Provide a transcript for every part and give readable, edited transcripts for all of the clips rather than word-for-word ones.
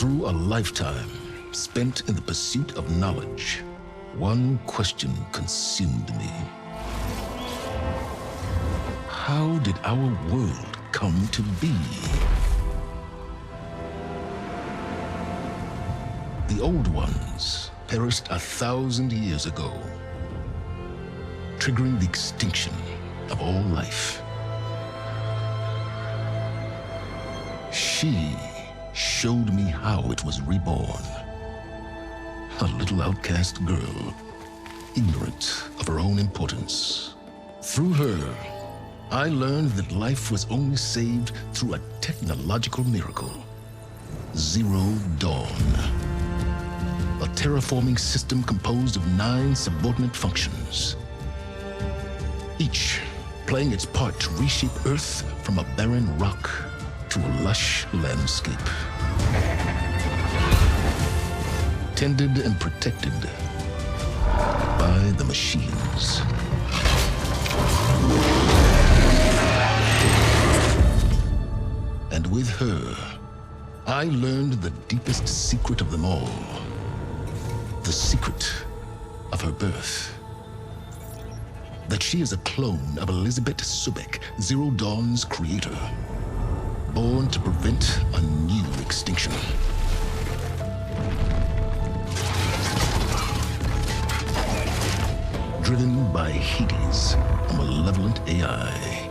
Through a lifetime spent in the pursuit of knowledge, one question consumed me. How did our world come to be? The old ones perished 1,000 years ago, triggering the extinction of all life. She showed me how it was reborn. A little outcast girl, ignorant of her own importance. Through her, I learned that life was only saved through a technological miracle. Zero Dawn. A terraforming system composed of 9 subordinate functions, each playing its part to reshape Earth from a barren rock to a lush landscape. Tended and protected by the machines. And with her, I learned the deepest secret of them all. The secret of her birth. That she is a clone of Elizabeth Sobek, Zero Dawn's creator. Born to prevent a new extinction. Driven by Hades, a malevolent AI.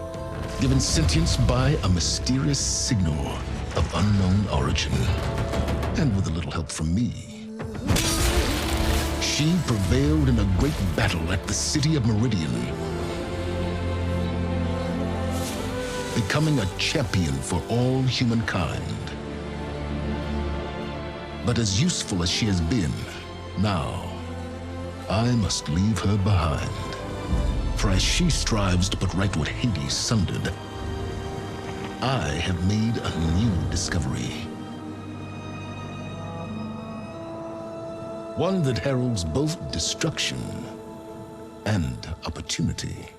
Given sentience by a mysterious signal of unknown origin. And with a little help from me, she prevailed in a great battle at the city of Meridian, becoming a champion for all humankind. But as useful as she has been, now, I must leave her behind. For as she strives to put right what Hades sundered, I have made a new discovery. One that heralds both destruction and opportunity.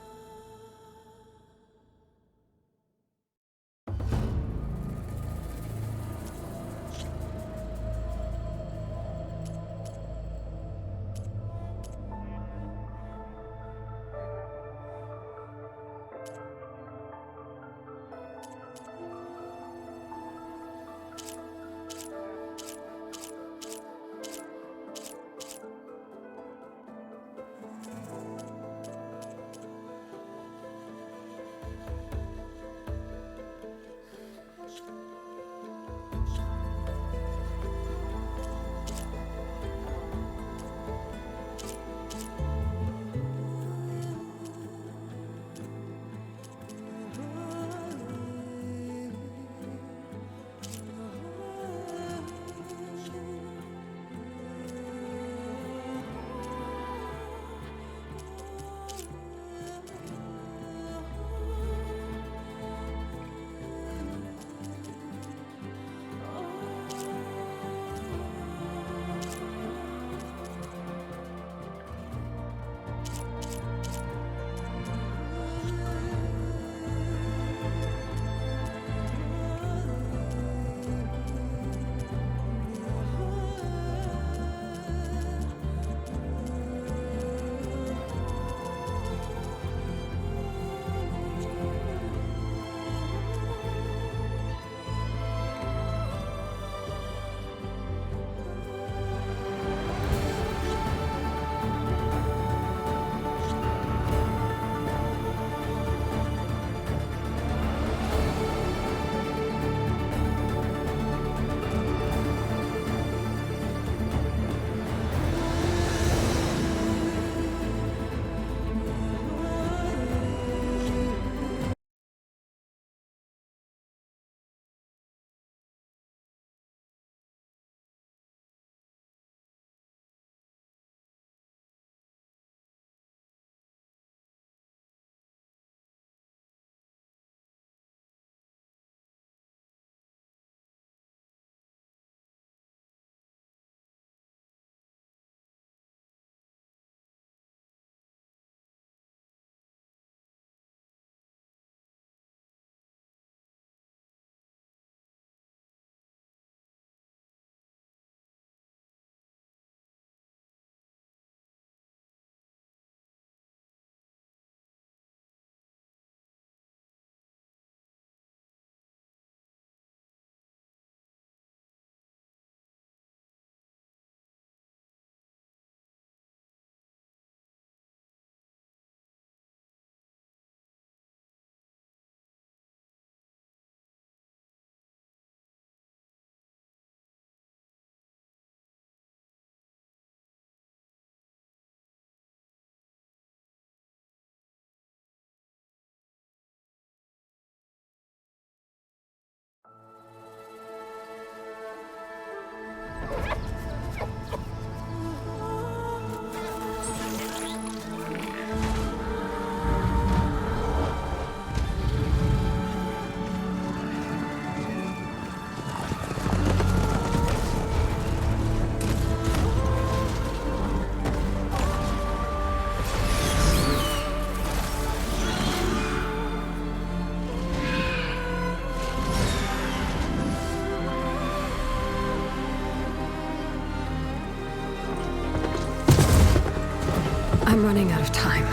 of time,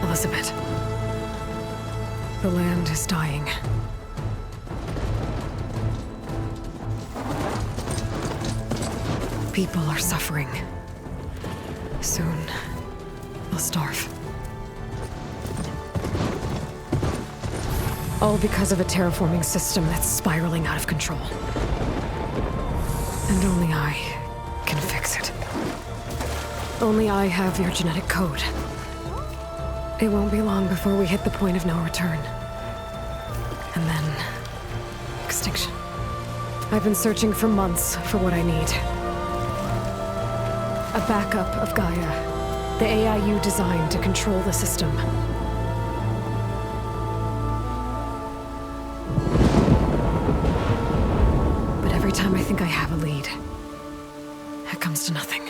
Elizabeth. The land is dying. People are suffering. Soon, they'll starve. All because of a terraforming system that's spiraling out of control. And only I can fix it. Only I have your genetic code. It won't be long before we hit the point of no return. And then... extinction. I've been searching for months for what I need. A backup of Gaia. The AI you designed to control the system. But every time I think I have a lead, it comes to nothing.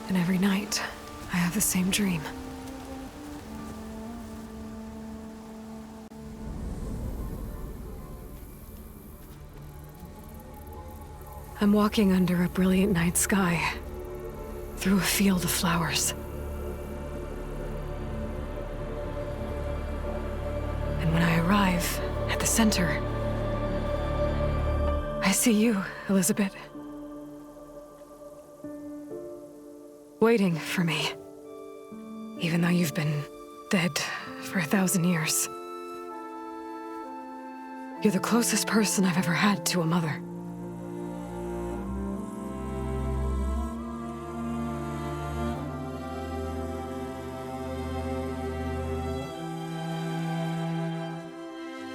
And every night, I have the same dream. I'm walking under a brilliant night sky, through a field of flowers. And when I arrive at the center, I see you, Elizabeth. Waiting for me. Even though you've been dead for 1,000 years. You're the closest person I've ever had to a mother.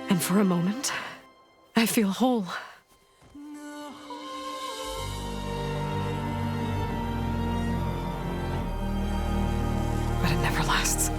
And for a moment, I feel whole. But it never lasts.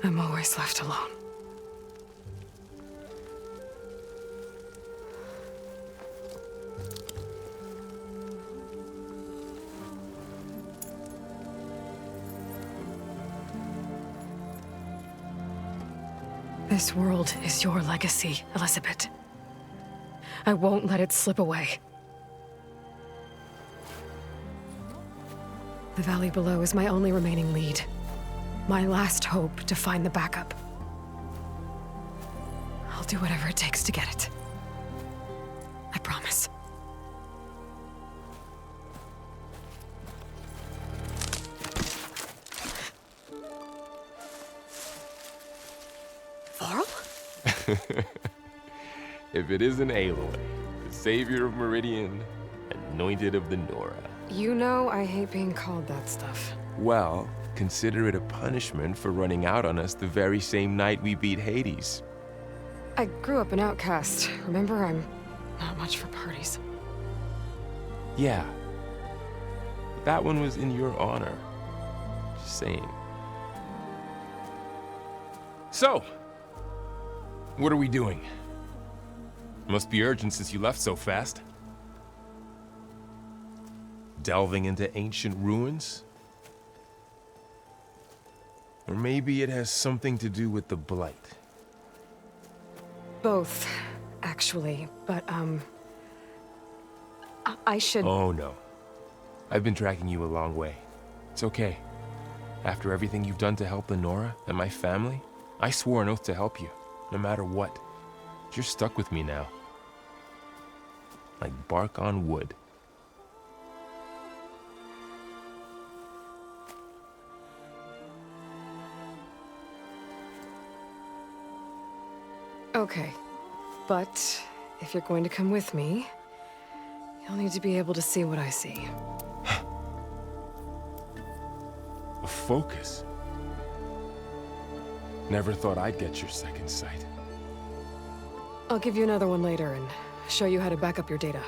I'm always left alone. This world is your legacy, Elizabeth. I won't let it slip away. The valley below is my only remaining lead. My last hope to find the backup. I'll do whatever it takes to get it. I promise. Varl? If it isn't Aloy, the savior of Meridian, anointed of the Nora. You know I hate being called that stuff. Well, consider it a punishment for running out on us the very same night we beat Hades. I grew up an outcast. Remember, I'm not much for parties. Yeah. But that one was in your honor. Just saying. So, what are we doing? Must be urgent since you left so fast. Delving into ancient ruins? Or maybe it has something to do with the Blight. Both, actually, but, I should... Oh, no. I've been tracking you a long way. It's okay. After everything you've done to help the Nora and my family, I swore an oath to help you, no matter what. You're stuck with me now. Like bark on wood. Okay, but if you're going to come with me, you'll need to be able to see what I see. A focus? Never thought I'd get your second sight. I'll give you another one later and show you how to back up your data.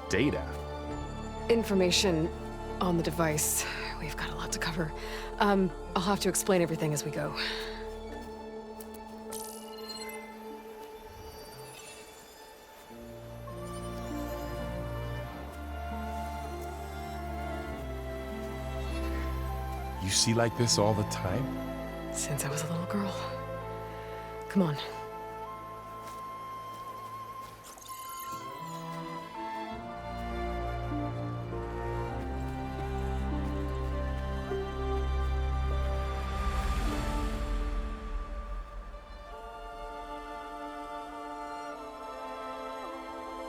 Data? Information on the device we've got a lot to cover. I'll have to explain everything as we go. You see like this all the time? Since I was a little girl. Come on.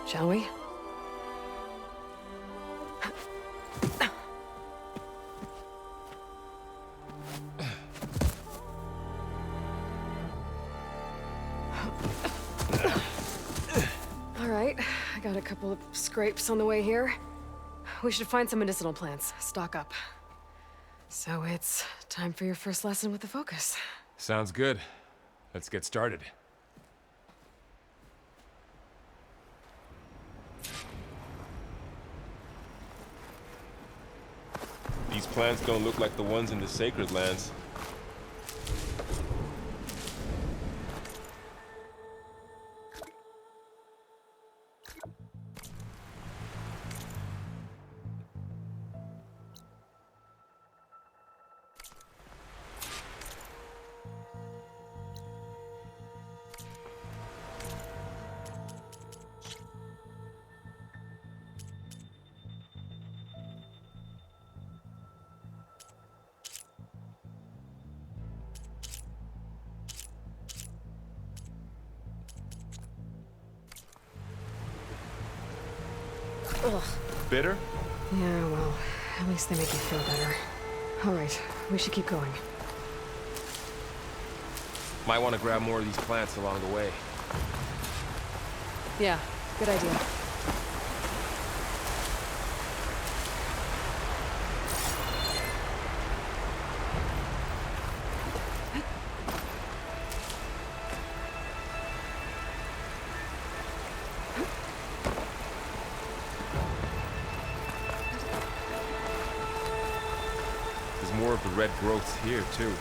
Shall we? All right, I got a couple of scrapes on the way here. We should find some medicinal plants, stock up. So it's time for your first lesson with the Focus. Sounds good. Let's get started. These plants don't look like the ones in the Sacred Lands. Ugh. Bitter? Yeah, well, at least they make you feel better. All right, we should keep going. Might want to grab more of these plants along the way. Yeah, good idea. There's more of the red growths here, too.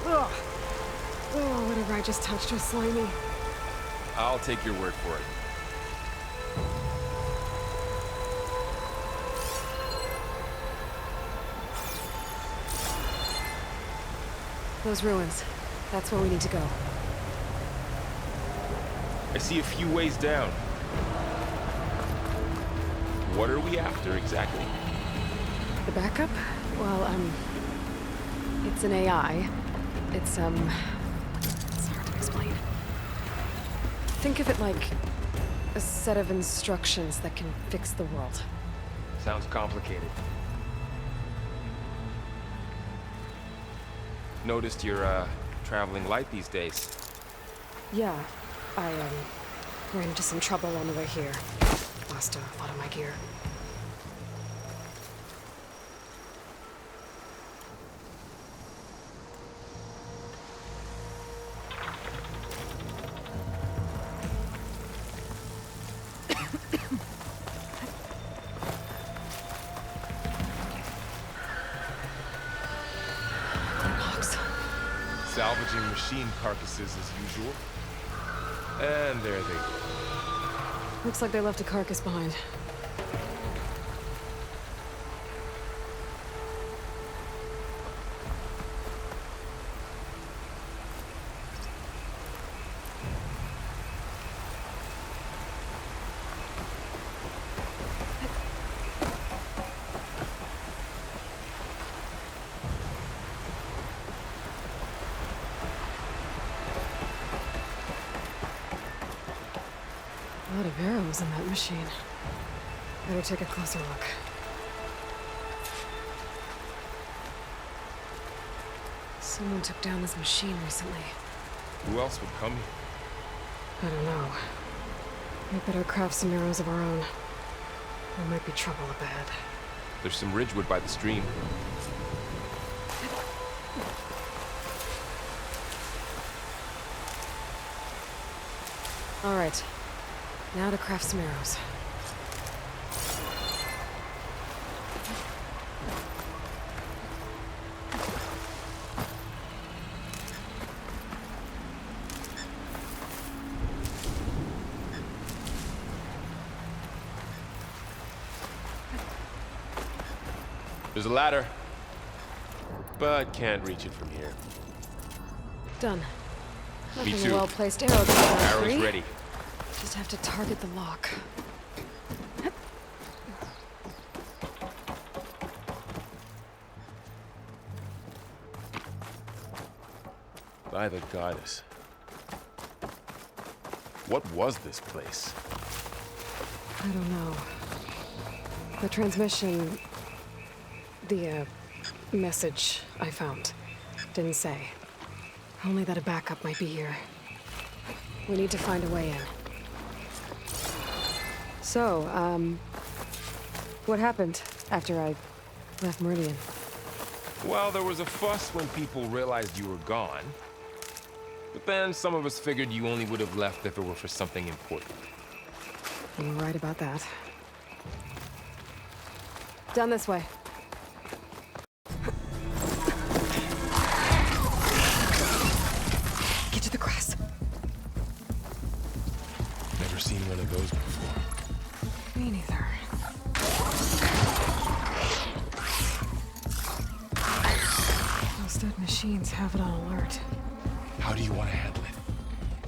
Ugh. Oh, whatever I just touched was slimy. I'll take your word for it. Those ruins. That's where we need to go. I see a few ways down. What are we after, exactly? The backup? Well, it's an AI. It's hard to explain. Think of it like a set of instructions that can fix the world. Sounds complicated. Noticed you're, traveling light these days. Yeah, I, ran into some trouble on the way here. Lost a lot of my gear. Logs. Salvaging machine carcasses as usual. And there they go. Looks like they left a carcass behind. A lot of arrows in that machine. Better take a closer look. Someone took down this machine recently. Who else would come here? I don't know. We better craft some arrows of our own. There might be trouble ahead. There's some ridgewood by the stream. All right. Now to craft some arrows. There's a ladder, but can't reach it from here. Done. Me Nothing too. a well-placed arrow can Arrow's free. ready. Just have to target the lock. By the goddess. What was this place? I don't know. The transmission... The, message I found didn't say. Only that a backup might be here. We need to find a way in. So, what happened after I left Meridian? Well, there was a fuss when people realized you were gone. But then some of us figured you only would have left if it were for something important. You were right about that. Down this way. Get to the grass. Never seen one of those before. Me neither. Those dead machines have it on alert. How do you want to handle it?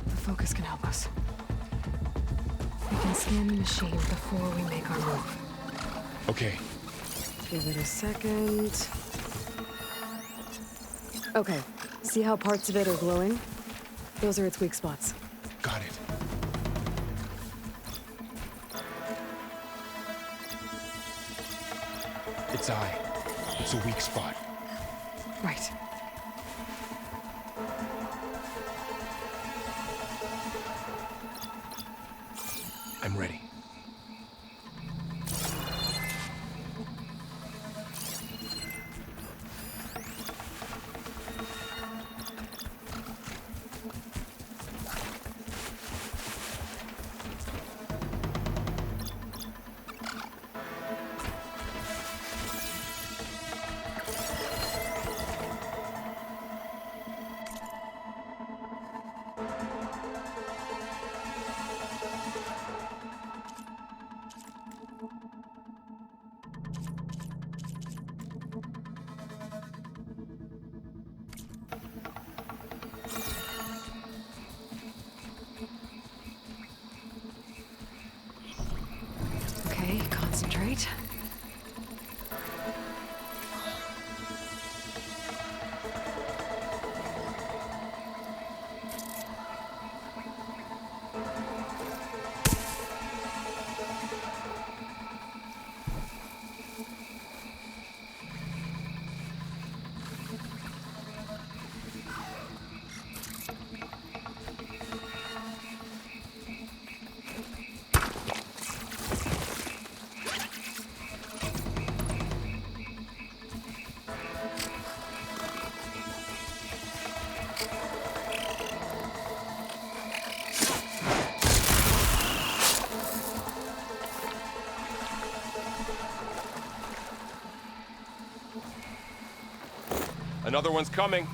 The focus can help us. We can scan the machine before we make our move. Okay. Give it a second. Okay. See how parts of it are glowing? Those are its weak spots. Got it. Its eye. It's a weak spot. Right. I'm ready. Okay, concentrate. Another one's coming.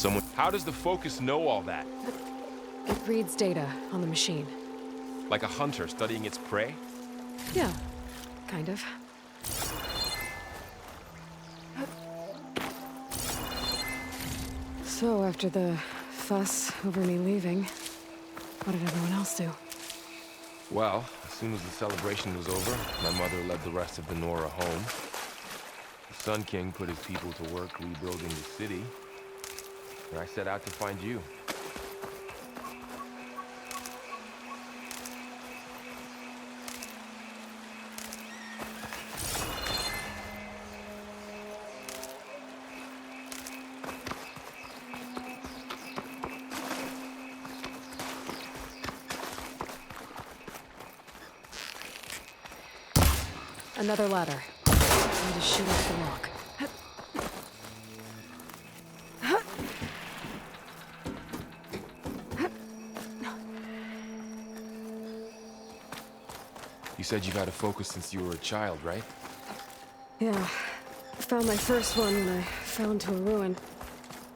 Someone... How does the Focus know all that? It reads data on the machine. Like a hunter studying its prey? Yeah, kind of. So, after the fuss over me leaving, what did everyone else do? Well, as soon as the celebration was over, my mother led the rest of the Nora home. The Sun King put his people to work rebuilding the city, and I set out to find you. Another ladder. I need to shoot off the rock. You said you've had a Focus since you were a child, right? Yeah. Found my first one when I fell into a ruin.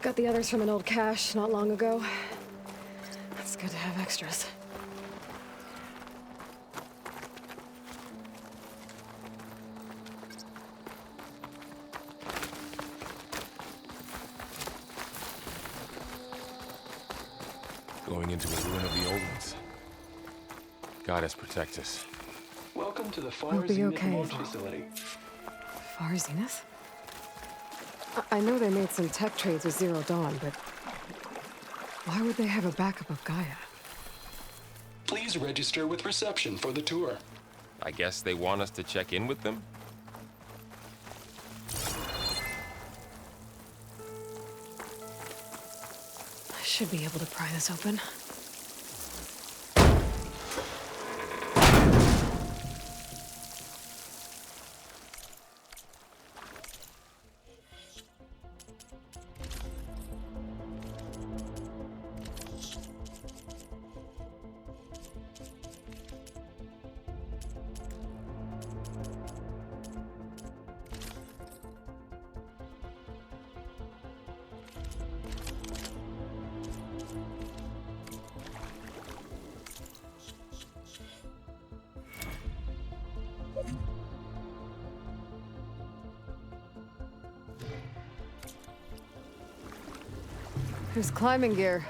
Got the others from an old cache not long ago. It's good to have extras. Going into a ruin of the old ones. Goddess protect us. Welcome to the Far We'll be Zenith okay. launch facility. Far Zenith? I know they made some tech trades with Zero Dawn, but why would they have a backup of Gaia? Please register with reception for the tour. I guess they want us to check in with them? I should be able to pry this open. There's climbing gear.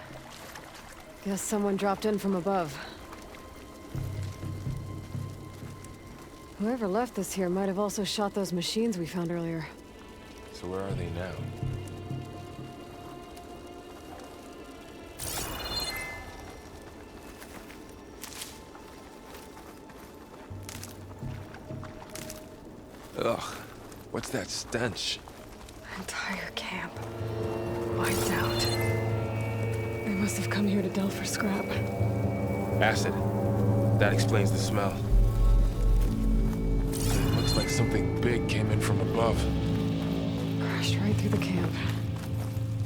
Guess someone dropped in from above. Whoever left this here might have also shot those machines we found earlier. So where are they now? Ugh, what's that stench? Entire camp. Wiped out. They must have come here to delve for scrap. Acid. That explains the smell. It looks like something big came in from above. Crashed right through the camp.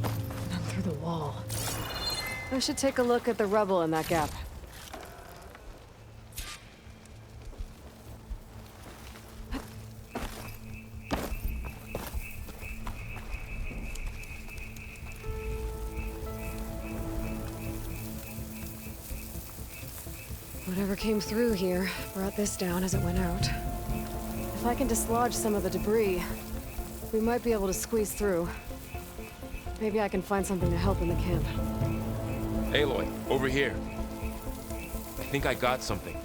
And then through the wall. I should take a look at the rubble in that gap. Whatever came through here brought this down as it went out. If I can dislodge some of the debris, we might be able to squeeze through. Maybe I can find something to help in the camp. Aloy, over here. I think I got something.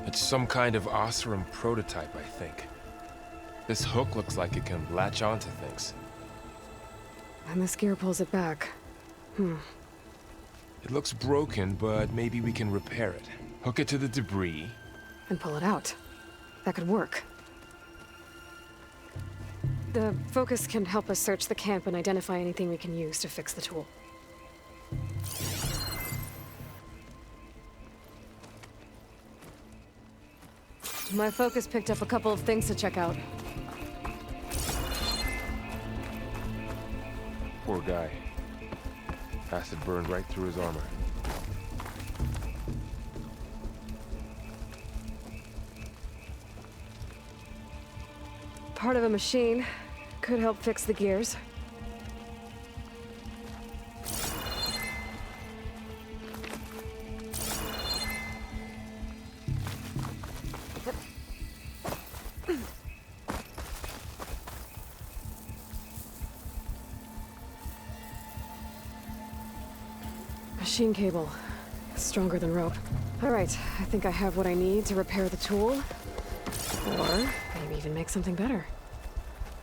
It's some kind of Oseram prototype, I think. This hook looks like it can latch onto things. And this gear pulls it back. It looks broken, but maybe we can repair it. Hook it to the debris. And pull it out. That could work. The Focus can help us search the camp and identify anything we can use to fix the tool. My Focus picked up a couple of things to check out. Poor guy. Acid burned right through his armor. part of a machine. Could help fix the gears. Machine cable. Stronger than rope. Alright, I think I have what I need to repair the tool. Or maybe even make something better.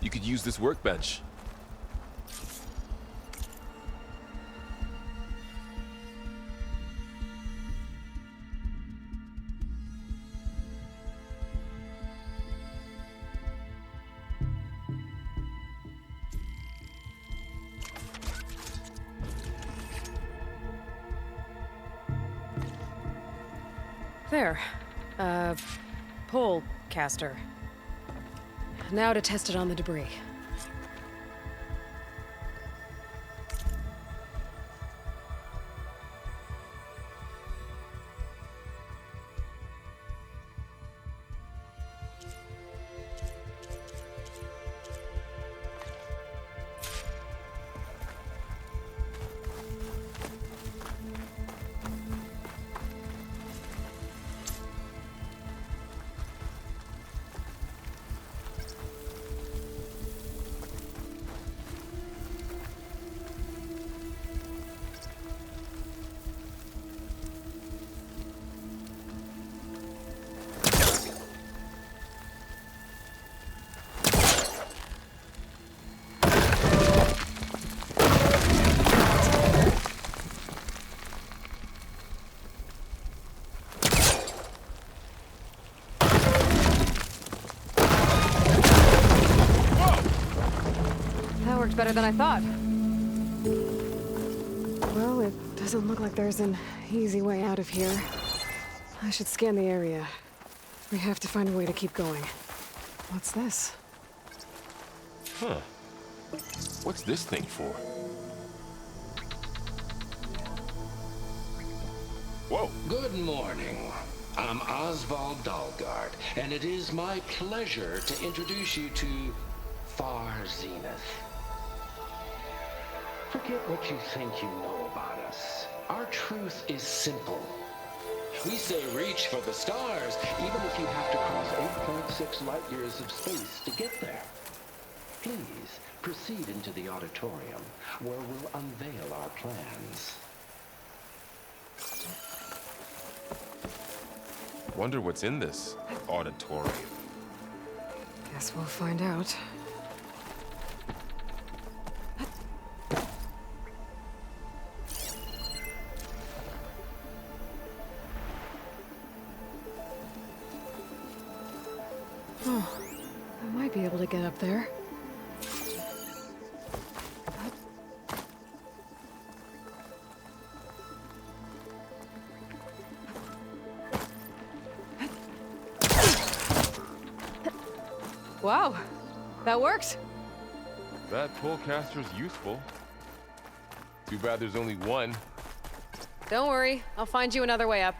You could use this workbench. There. Pole caster. Now to test it on the debris. Better than I thought. Well, it doesn't look like there's an easy way out of here. I should scan the area. We have to find a way to keep going. What's this? Huh. What's this thing for? Whoa! Good morning. I'm Oswald Dalgard, and it is my pleasure to introduce you to Far Zenith. Forget what you think you know about us. Our truth is simple. We say reach for the stars, even if you have to cross 8.6 light years of space to get there. Please proceed into the auditorium, where we'll unveil our plans. Wonder what's in this auditorium. Guess we'll find out. Oh, I might be able to get up there. Wow, that worked. That polecaster's useful. Too bad there's only one. Don't worry, I'll find you another way up.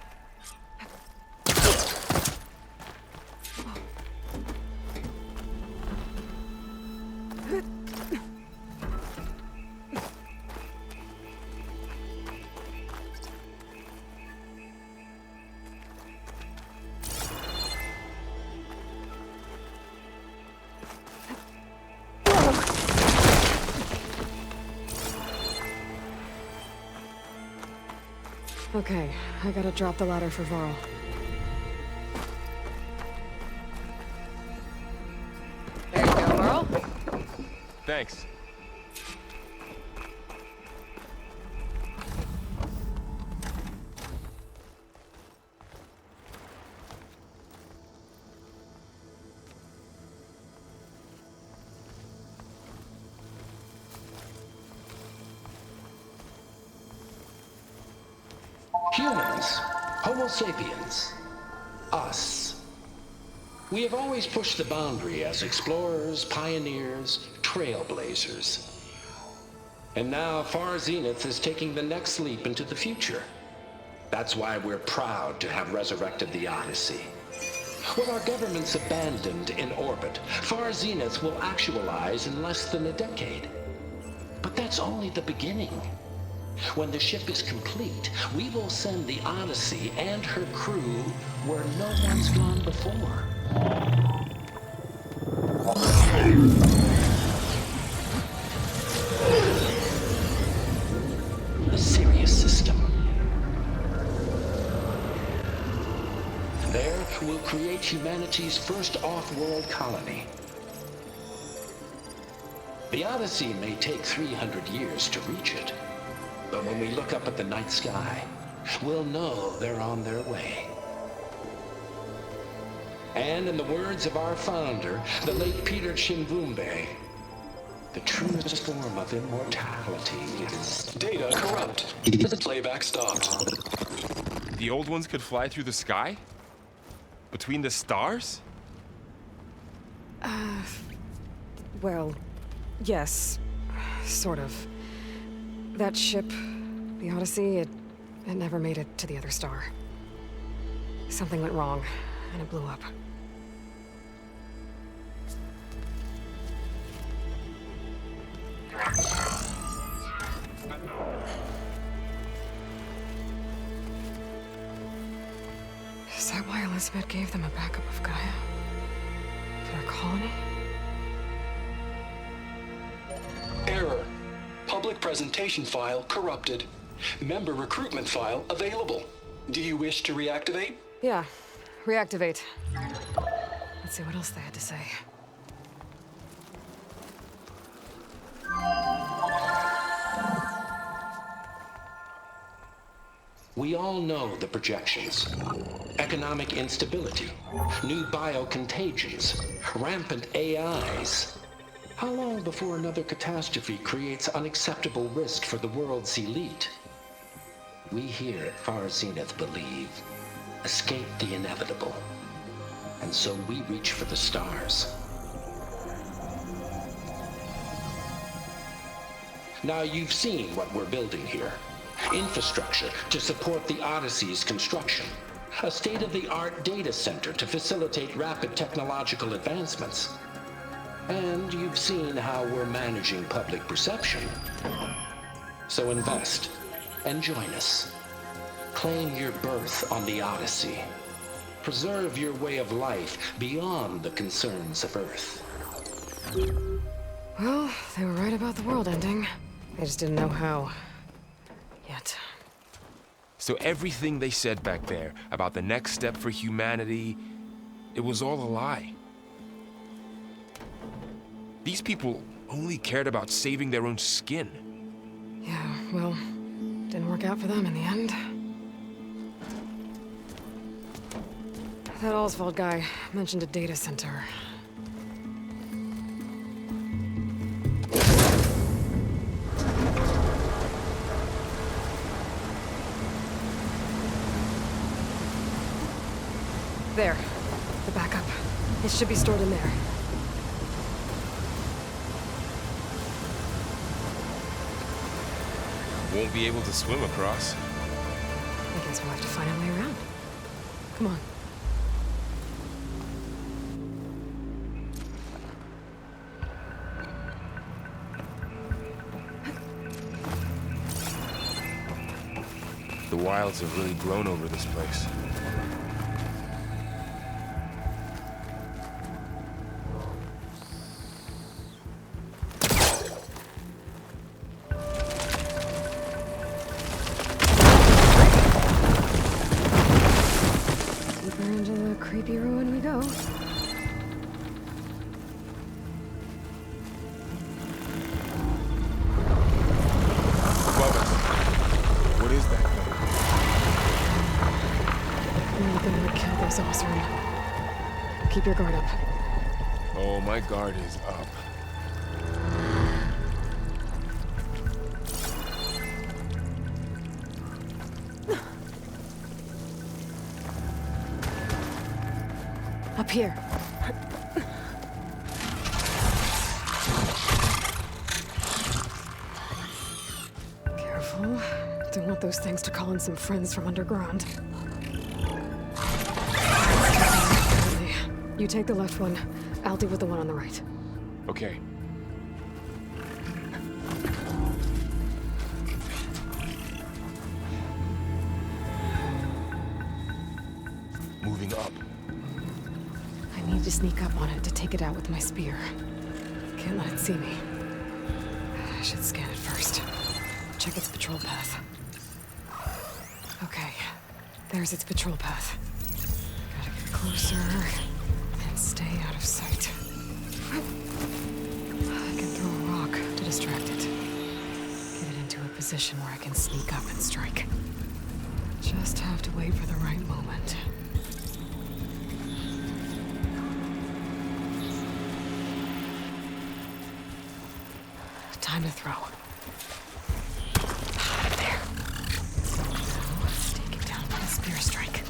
Okay, I gotta drop the ladder for Varl. There you go, Varl. Thanks. Humans, Homo sapiens, us. We have always pushed the boundary as explorers, pioneers, trailblazers. And now Far Zenith is taking the next leap into the future. That's why we're proud to have resurrected the Odyssey. What our government's abandoned in orbit, Far Zenith will actualize in less than a decade. But that's only the beginning. When the ship is complete, we will send the Odyssey and her crew where no one's gone before. The Sirius system. There, we'll create humanity's first off-world colony. The Odyssey may take 300 years to reach it, but when we look up at the night sky, we'll know they're on their way. And in the words of our founder, the late Peter Chimbumbe, the truest form of immortality is... Data corrupt. Playback stopped. The old ones could fly through the sky? Between the stars? Well, yes. Sort of. That ship, the Odyssey, it never made it to the other star. Something went wrong, and it blew up. Is that why Elizabeth gave them a backup of Gaia? For their colony? Error. Public presentation file corrupted. Member recruitment file available. Do you wish to reactivate? Yeah, reactivate. Let's see what else they had to say. We all know the projections. Economic instability, new biocontagions, rampant AIs. How long before another catastrophe creates unacceptable risk for the world's elite? We here at Far Zenith believe, escape the inevitable. And so we reach for the stars. Now you've seen what we're building here. Infrastructure to support the Odyssey's construction. A state-of-the-art data center to facilitate rapid technological advancements. And you've seen how we're managing public perception. So invest and join us. Claim your berth on the Odyssey. Preserve your way of life beyond the concerns of Earth. Well, they were right about the world ending. They just didn't know how. Yet. So everything they said back there about the next step for humanity, it was all a lie. These people only cared about saving their own skin. Yeah, well, didn't work out for them in the end. That Oswald guy mentioned a data center. There. The backup. It should be stored in there. Won't be able to swim across. I guess we'll have to find a way around. Come on. The wilds have really grown over this place. Deeper into the creepy ruin we go. Above us. What is that thing? We're gonna kill those Osram. Keep your guard up. Oh, my guard is up. Up here. Careful. Don't want those things to call in some friends from underground. You take the left one. I'll deal with the one on the right. Okay. Moving up. I need to sneak up on it to take it out with my spear. Can't let it see me. I should scan it first. Check its patrol path. Okay, there's its patrol path. Gotta get closer and stay out of sight. I can throw a rock to distract it. Get it into a position where I can sneak up and strike. Just have to wait for the right moment. Time to throw. There. Now, stake it down with a spear strike.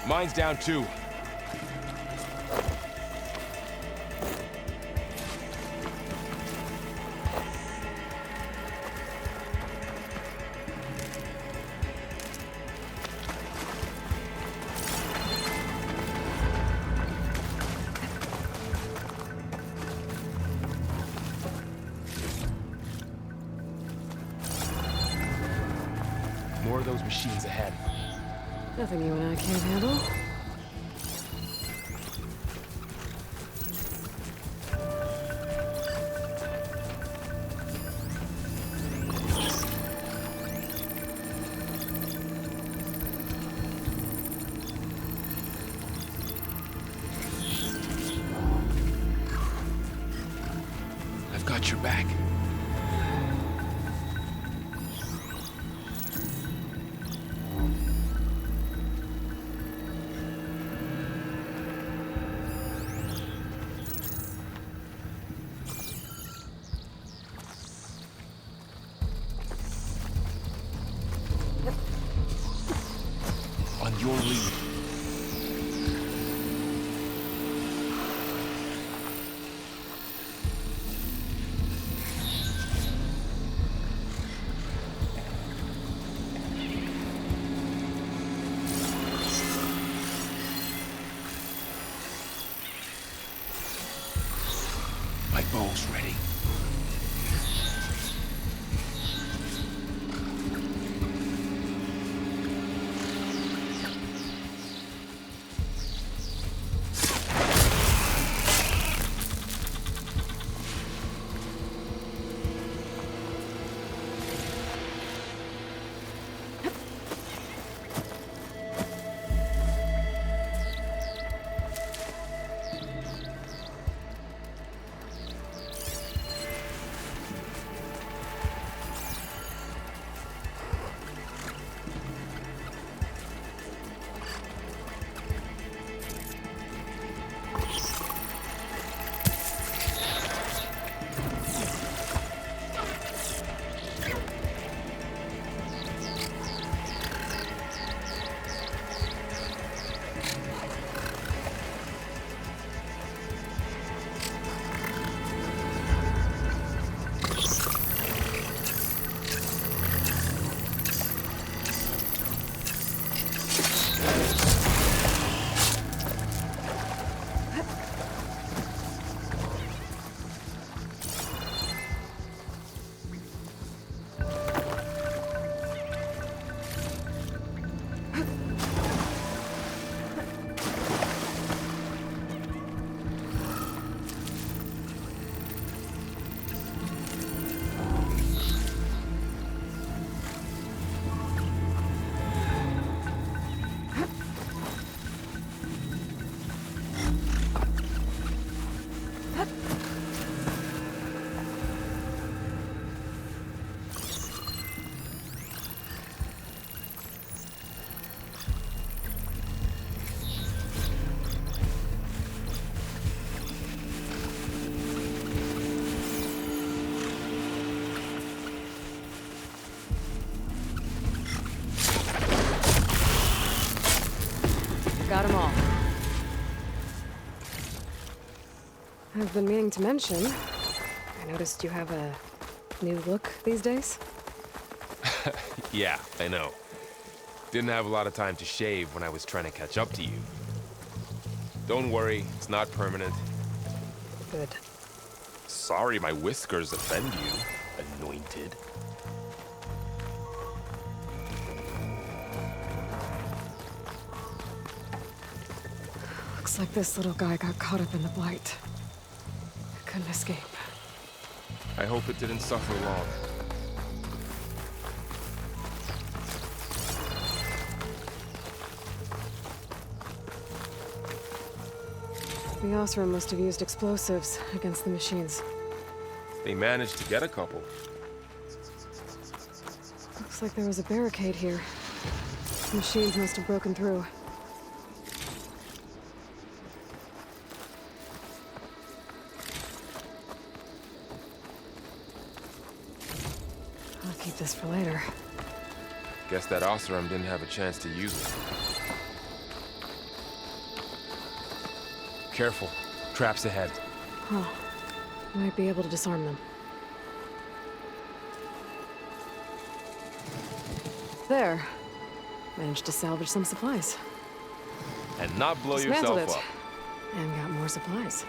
Mine's down too. More of those machines ahead. Nothing you and I can't handle. I've got your back. On your lead. My bow's ready. Got them all. I've been meaning to mention, I noticed you have a new look these days. Yeah, I know. Didn't have a lot of time to shave when I was trying to catch up to you. Don't worry, it's not permanent. Good. Sorry my whiskers offend you, anointed. Looks like this little guy got caught up in the Blight. Couldn't escape. I hope it didn't suffer long. The Osram must have used explosives against the machines. They managed to get a couple. Looks like there was a barricade here. The machines must have broken through. I'll keep this for later. Guess that Osram didn't have a chance to use it. Careful. Traps ahead. Huh. Might be able to disarm them. There. Managed to salvage some supplies. And not blow Dismantled yourself it. up. And got more supplies.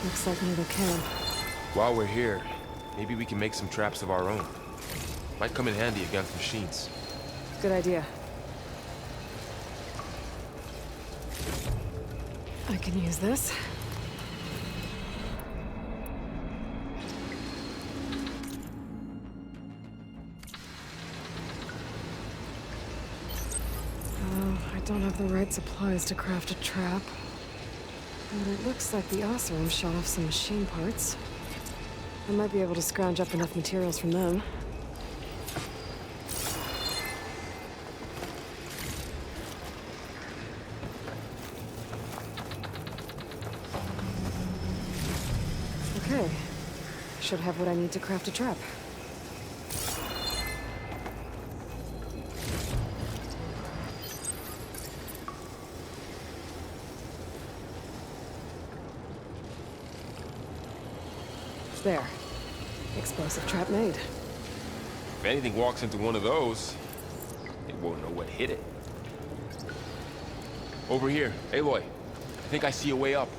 Looks like another camp. While we're here, maybe we can make some traps of our own. Might come in handy against machines. Good idea. I can use this. I don't have the right supplies to craft a trap. But it looks like the Osram shot off some machine parts. I might be able to scrounge up enough materials from them. Okay. Should have what I need to craft a trap. There. Explosive trap made. If anything walks into one of those, it won't know what hit it. Over here, Aloy. I think I see a way up.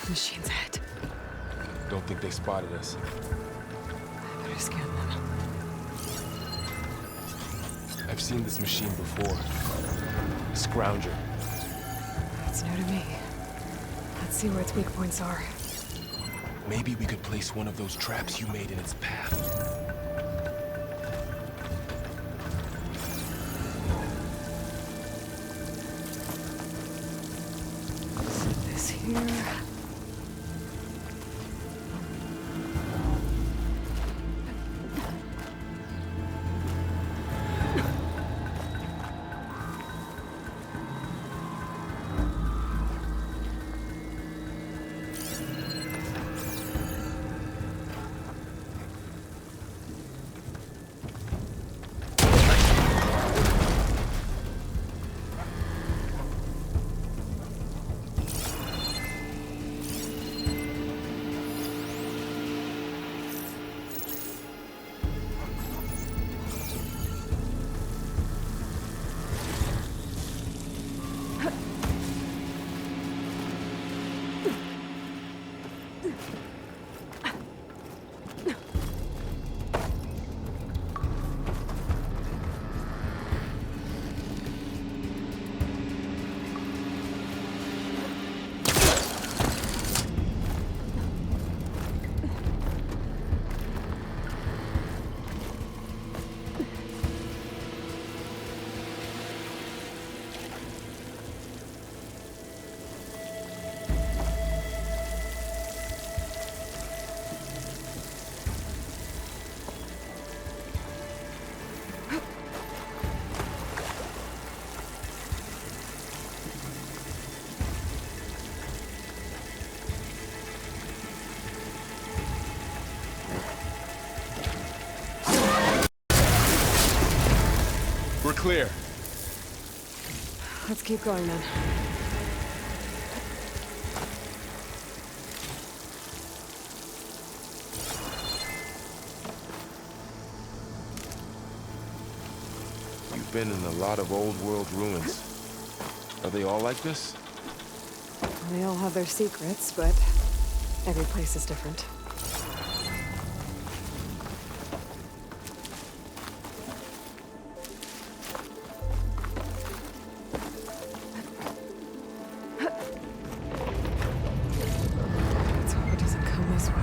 Machine's ahead. Don't think they spotted us. I better scan them. I've seen this machine before. A Scrounger. It's new to me. Let's see where its weak points are. Maybe we could place one of those traps you made in its path. This here. clear. Let's keep going then. You've been in a lot of old world ruins. Are they all like this? They all have their secrets, but every place is different. Let's hope it doesn't come this way.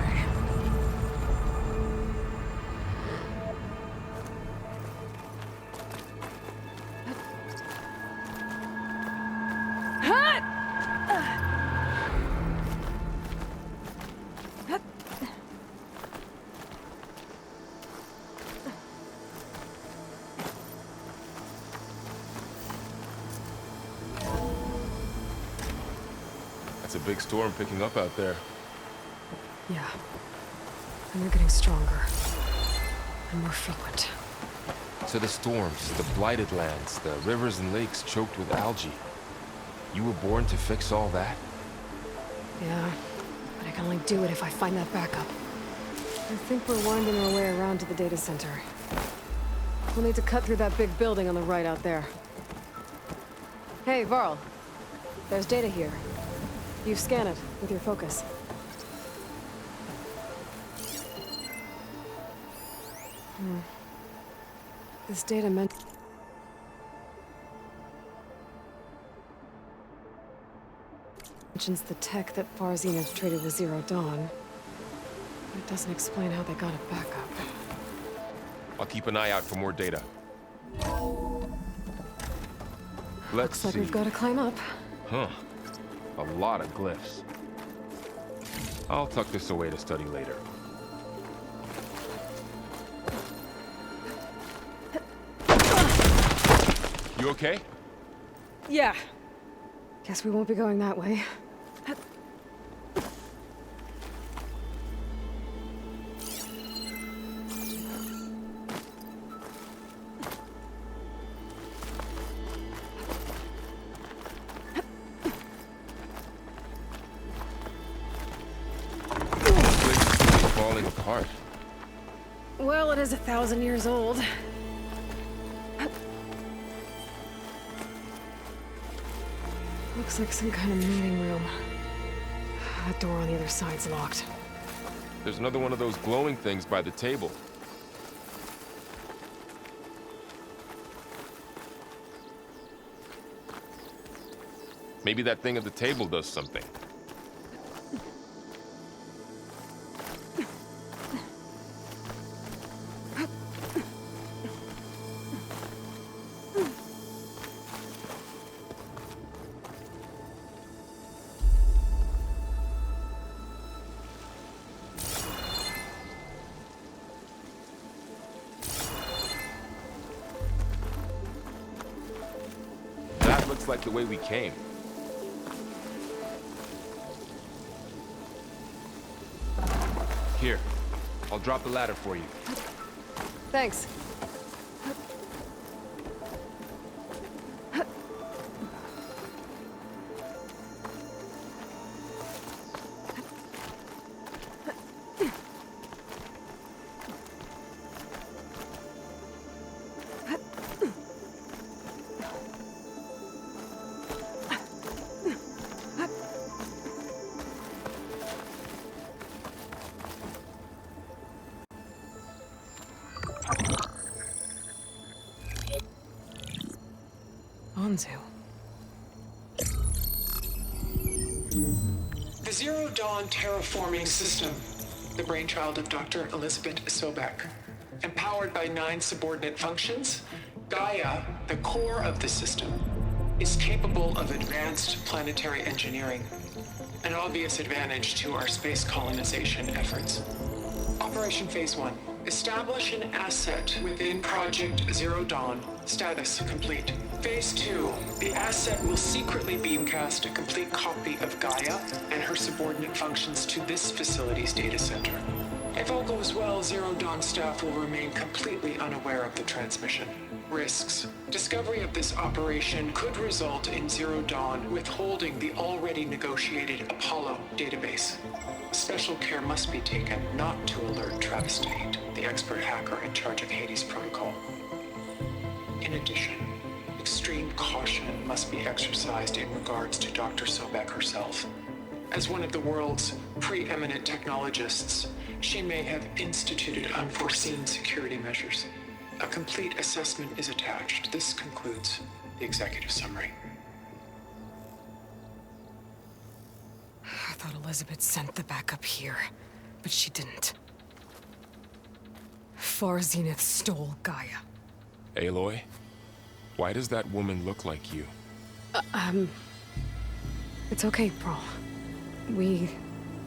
It's a big storm picking up out there. Yeah. And they're getting stronger. And more frequent. So the storms, the blighted lands, the rivers and lakes choked with algae. You were born to fix all that? Yeah. But I can only do it if I find that backup. I think we're winding our way around to the data center. We'll need to cut through that big building on the right out there. Hey, Varl. There's data here. You scan it with your focus. This data mentions the tech that Far Zenith traded with Zero Dawn. But it doesn't explain how they got it back up. I'll keep an eye out for more data. Let's Looks like see. we've got to climb up. Huh. A lot of glyphs. I'll tuck this away to study later. You okay? Yeah. Guess we won't be going that way. This place is falling apart. Well, it is 1,000 years old. Looks like some kind of meeting room. That door on the other side's locked. There's another one of those glowing things by the table. Maybe that thing at the table does something. That looks like the way we came. Here, I'll drop the ladder for you. Thanks. Anzu. The Zero Dawn terraforming system, the brainchild of Dr. Elizabeth Sobek. Empowered by 9 subordinate functions, Gaia, the core of the system, is capable of advanced planetary engineering, an obvious advantage to our space colonization efforts. Operation Phase 1. Establish an asset within Project Zero Dawn. Status complete. Phase 2. The asset will secretly beamcast a complete copy of Gaia and her subordinate functions to this facility's data center. If all goes well, Zero Dawn staff will remain completely unaware of the transmission. Risks. Discovery of this operation could result in Zero Dawn withholding the already negotiated Apollo database. Special care must be taken not to alert Travis Tate, the expert hacker in charge of Hades Protocol. In addition, extreme caution must be exercised in regards to Dr. Sobek herself. As one of the world's preeminent technologists, she may have instituted unforeseen security measures. A complete assessment is attached. This concludes the executive summary. I thought Elizabeth sent the backup here, but she didn't. Far Zenith stole Gaia. Aloy, why does that woman look like you? It's okay, Pearl. We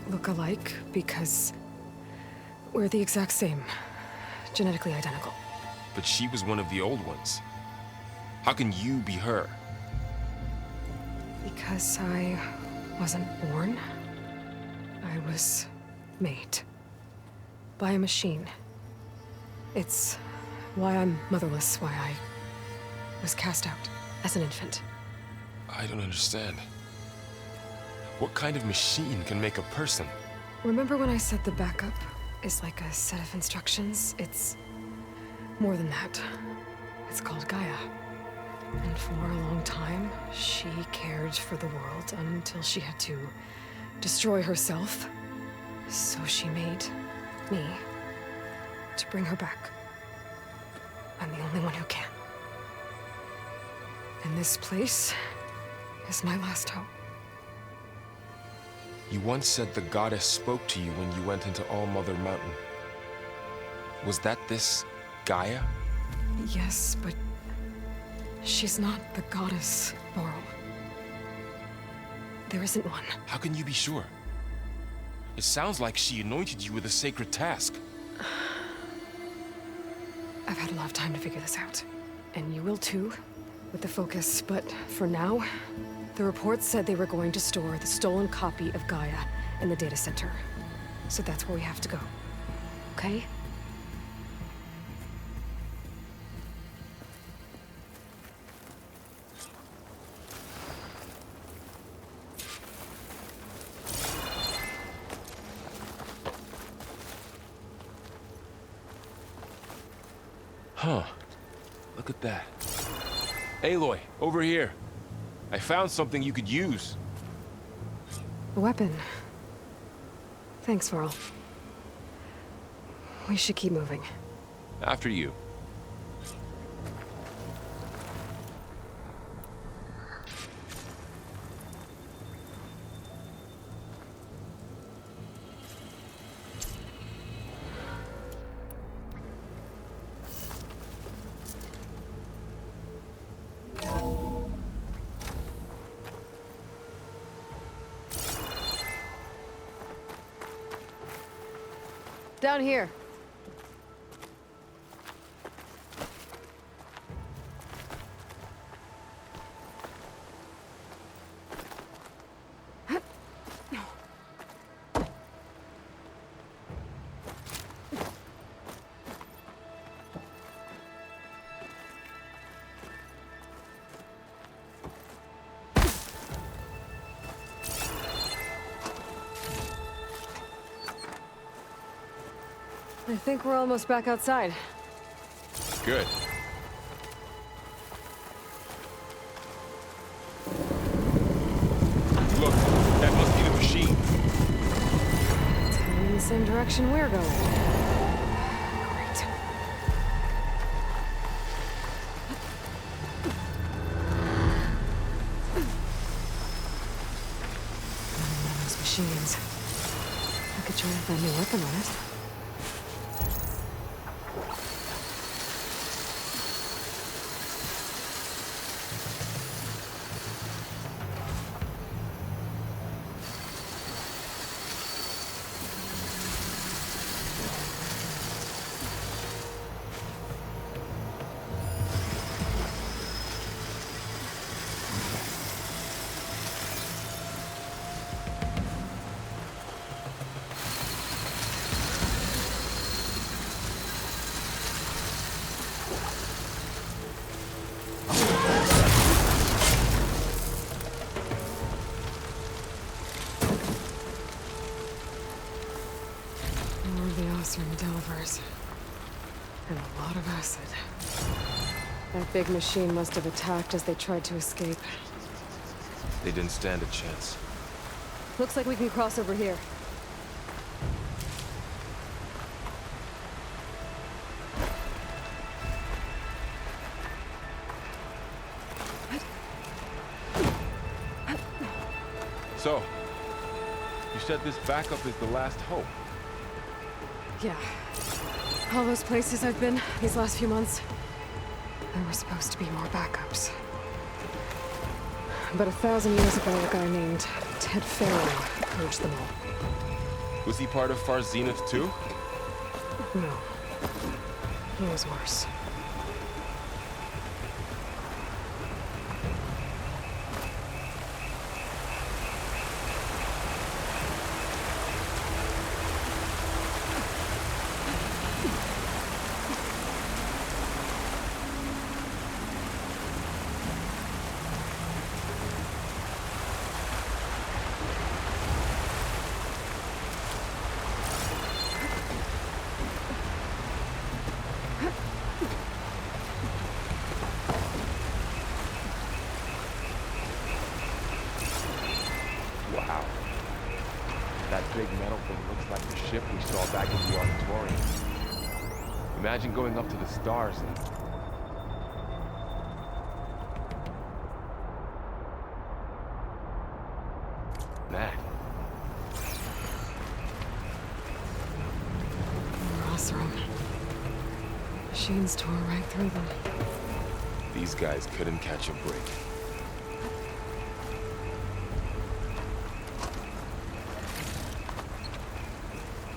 look alike because we're the exact same. Genetically identical. But she was one of the old ones. How can you be her? Because I wasn't born. I was made. By a machine. It's why I'm motherless, why I was cast out as an infant. I don't understand. What kind of machine can make a person? Remember when I said the backup is like a set of instructions? It's more than that. It's called Gaia. And for a long time, she cared for the world until she had to destroy herself. So she made me to bring her back. I'm the only one who can. And this place is my last hope. You once said the goddess spoke to you when you went into All Mother Mountain. Was that this Gaia? Yes, but she's not the goddess, Laurel. There isn't one. How can you be sure? It sounds like she anointed you with a sacred task. I've had a lot of time to figure this out. And you will too, with the focus. But for now, the report said they were going to store the stolen copy of Gaia in the data center. So that's where we have to go. Okay? Huh. Look at that. Aloy, over here. I found something you could use. A weapon. Thanks, Varl. We should keep moving. After you. Down here. I think we're almost back outside. Good. Look, that must be the machine. It's heading in the same direction we're going. Great. One of those machines. I could try that new weapon on it. Some delvers. And a lot of acid. That big machine must have attacked as they tried to escape. They didn't stand a chance. Looks like we can cross over here. So, you said this backup is the last hope. Yeah. All those places I've been these last few months, there were supposed to be more backups. But 1,000 years ago, a guy named Ted Farrow purged them all. Was he part of Far Zenith too? No. He was worse. Wow. That big metal thing looks like the ship we saw back in the auditorium. Imagine going up to the stars and... that. Rosram. Machines tore right through them. These guys couldn't catch a break.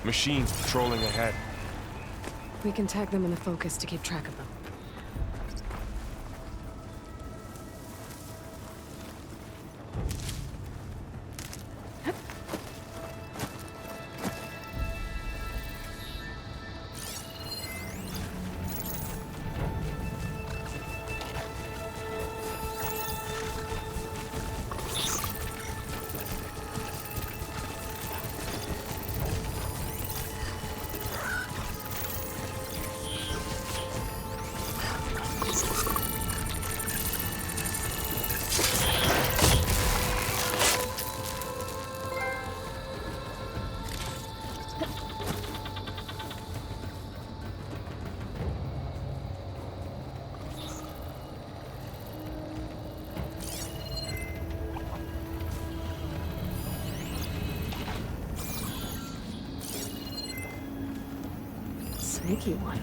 Machines patrolling ahead. We can tag them in the focus to keep track of them. Sneaky one.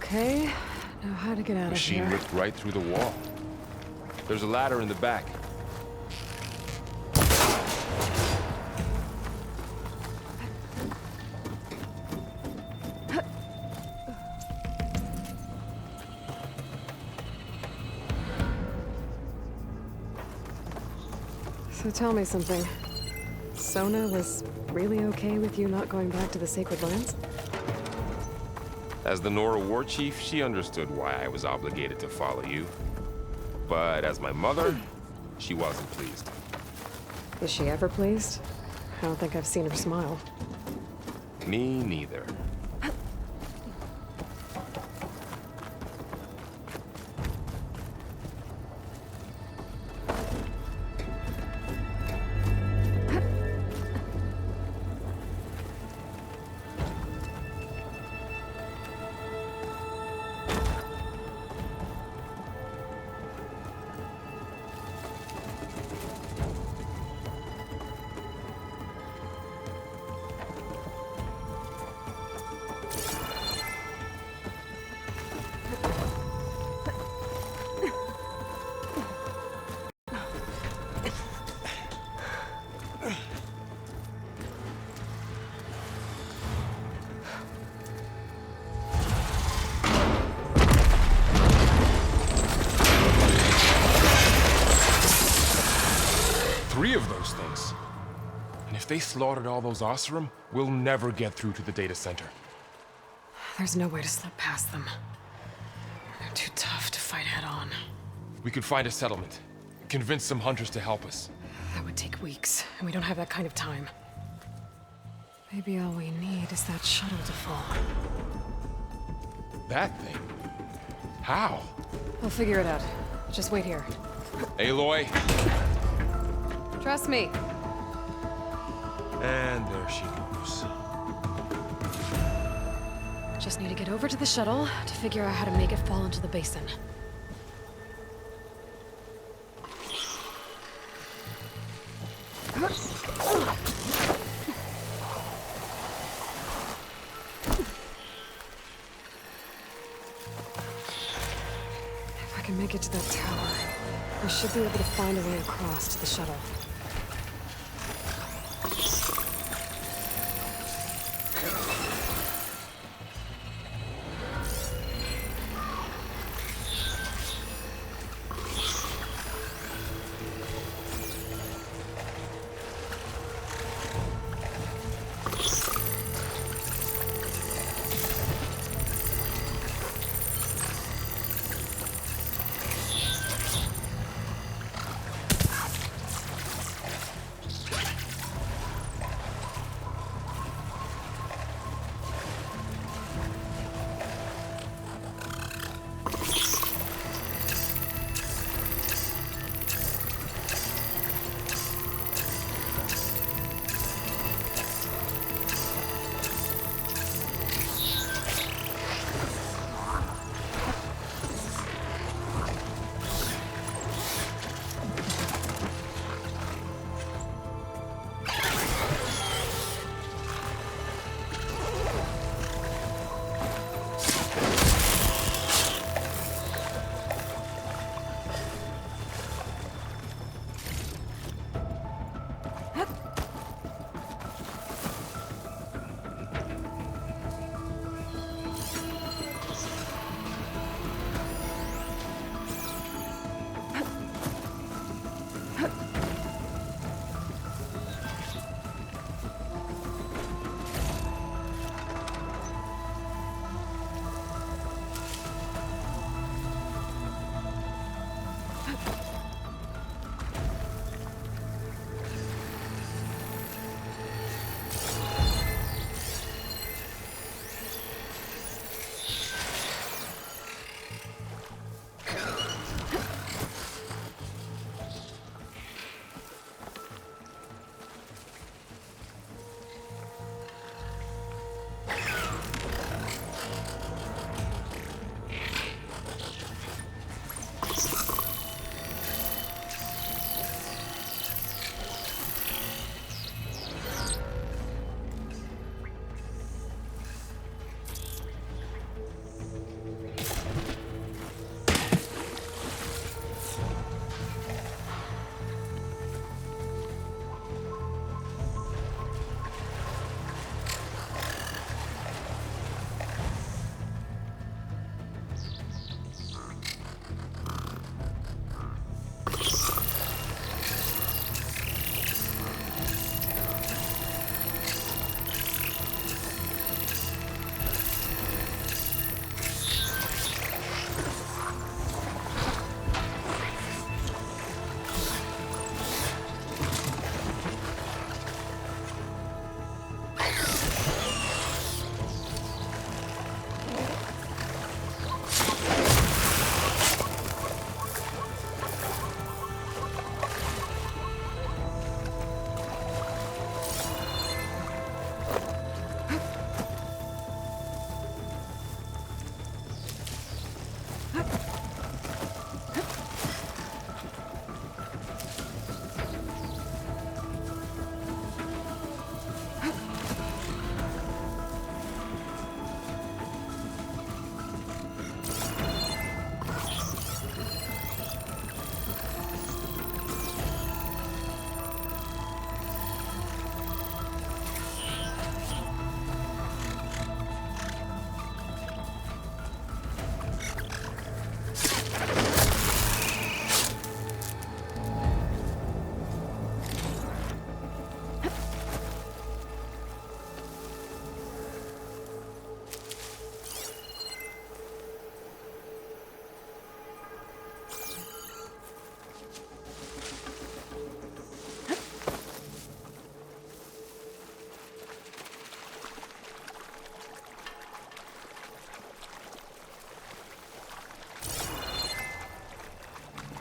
Okay, now how to get out of Machine here. ripped right through the wall. There's a ladder in the back. So tell me something. Sona was really okay with you not going back to the Sacred Lands? As the Nora war chief, she understood why I was obligated to follow you. But as my mother, she wasn't pleased. Is she ever pleased? I don't think I've seen her smile. Me neither. Three of those things. And if they slaughtered all those Oseram, we'll never get through to the data center. There's no way to slip past them. They're too tough to fight head on. We could find a settlement. Convince some hunters to help us. That would take weeks, and we don't have that kind of time. Maybe all we need is that shuttle to fall. That thing? How? I'll figure it out. Just wait here. Aloy. Trust me. And there she goes. Just need to get over to the shuttle to figure out how to make it fall into the basin. If I can make it to that tower, I should be able to find a way across to the shuttle.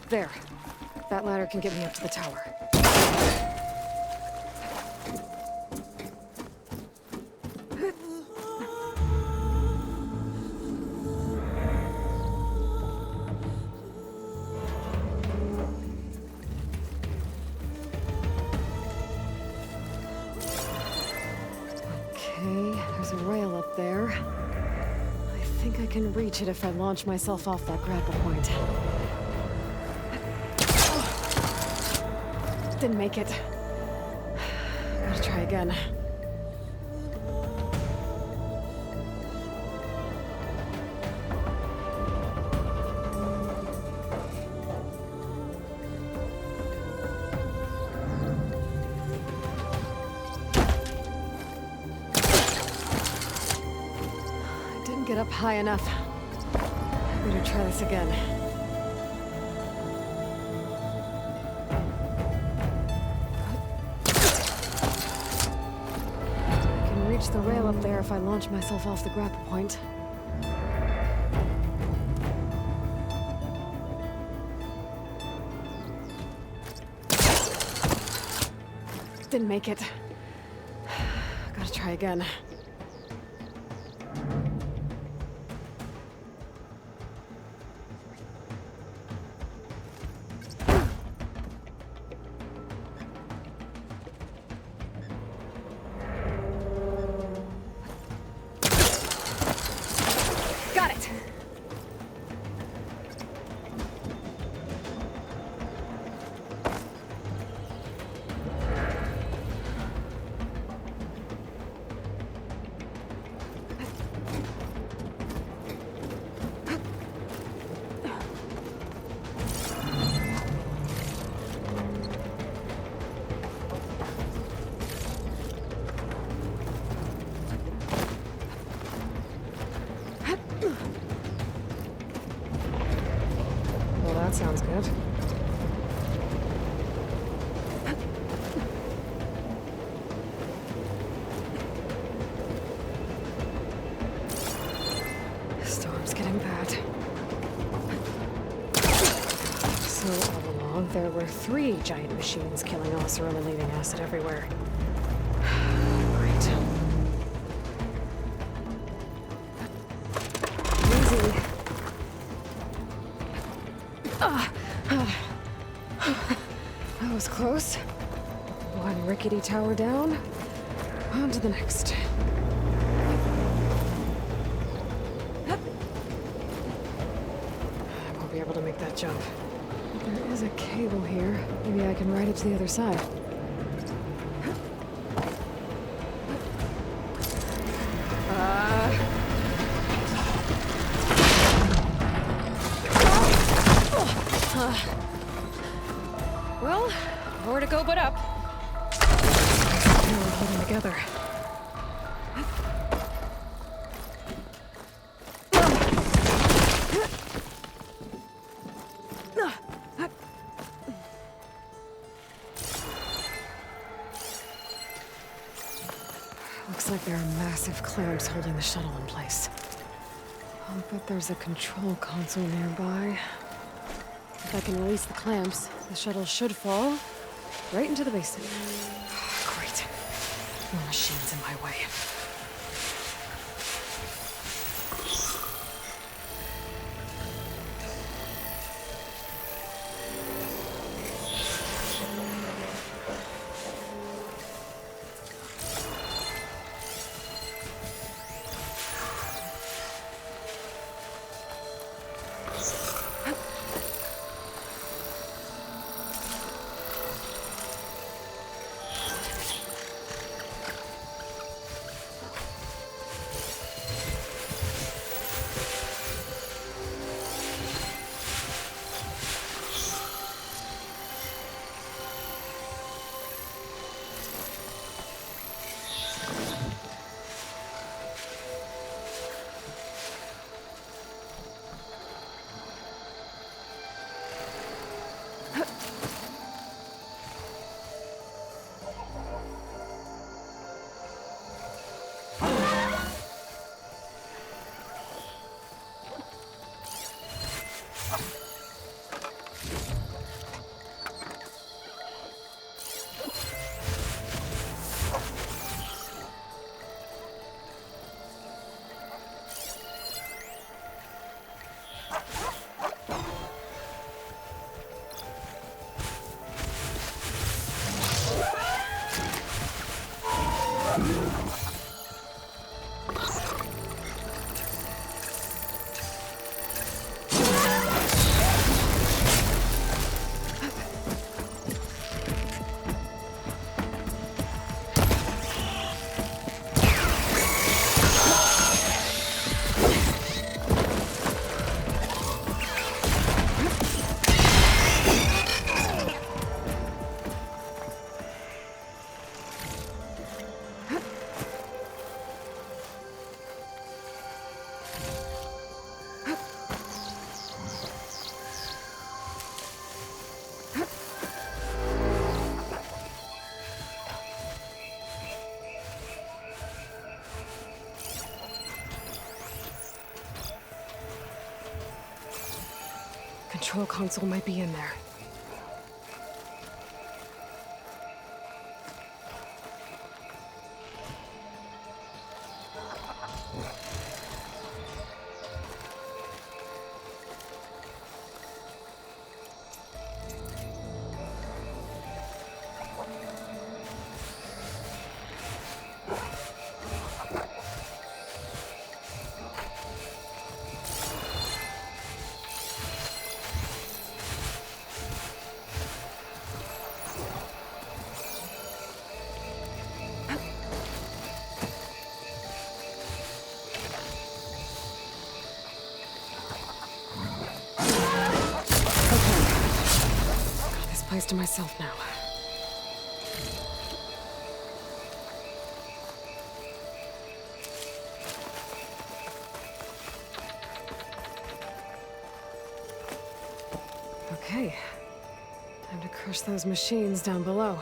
There. That ladder can get me up to the tower. Okay, there's a rail up there. I think I can reach it if I launch myself off that grapple point. Didn't make it. Gotta try again. I didn't get up high enough. I better try this again. Reach the rail up there if I launch myself off the grapple point. Didn't make it. Gotta try again. Got it! Well, that sounds good. Storm's getting bad. So all along, there were 3 giant machines killing us or leaving acid everywhere. Great. Easy. That was close. One rickety tower down. On to the next. I won't be able to make that jump. There is a cable here. Maybe I can ride it to the other side. Well, more to go but up. We're holding together. Looks like there are massive clamps holding the shuttle in place. I'll bet there's a control console nearby. If I can release the clamps, the shuttle should fall right into the basin. Great. No machines in my way. control console might be in there. Place to myself now. Okay. Time to crush those machines down below.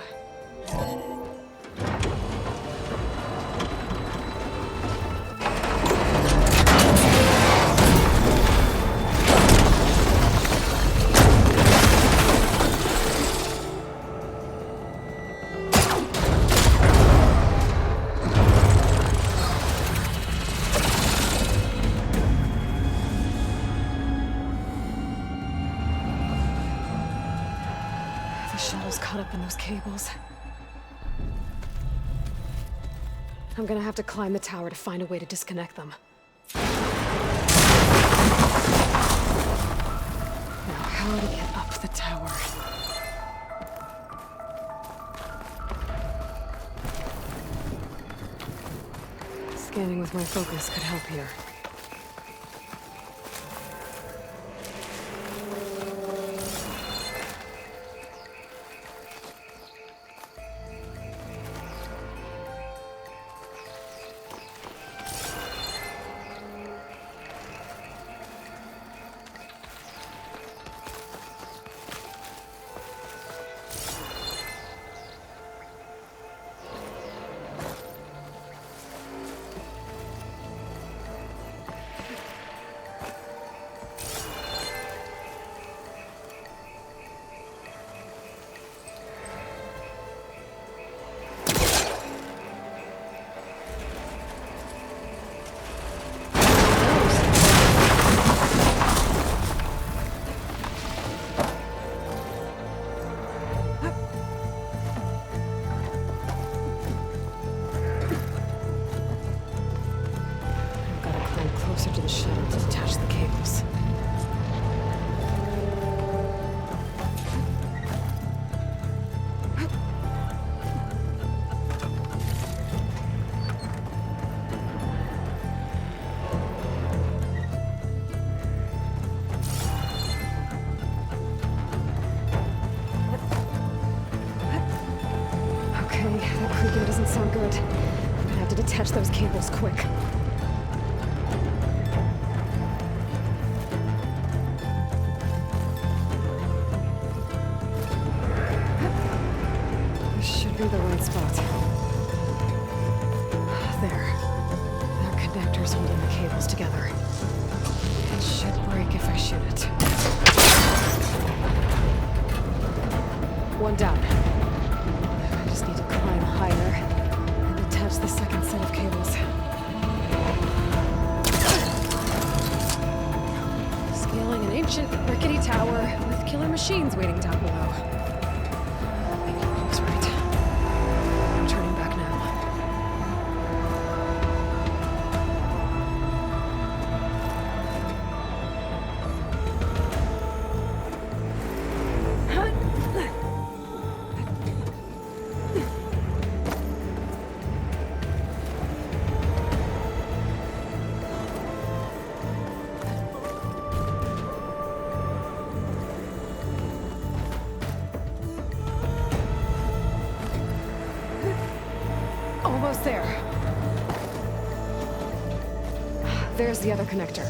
The shuttle's caught up in those cables. I'm gonna have to climb the tower to find a way to disconnect them. Now, how to get up the tower? Scanning with my focus could help here. Closer to the shuttle to detach the cables. Okay, that creaking doesn't sound good. I'm gonna have to detach those cables quick. Be the right spot. There. There are connectors holding the cables together. It should break if I shoot it. One down. I just need to climb higher and attach the second set of cables. Scaling an ancient, rickety tower with killer machines waiting down below. Almost there. There's the other connector.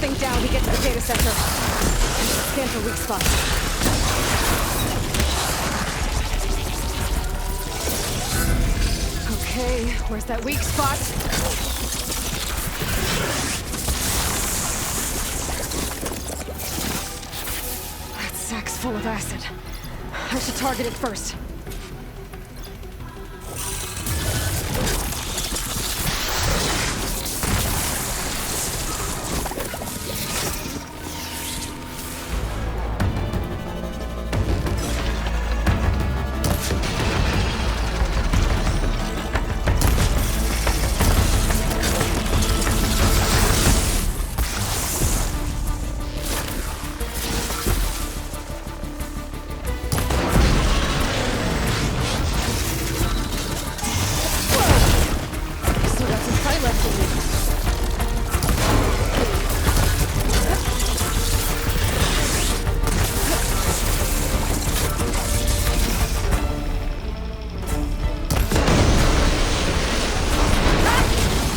thing down, we get to the data center. Scan for weak spots. Okay, where's that weak spot? That sack's full of acid. I should target it first. Still got some fight left in me.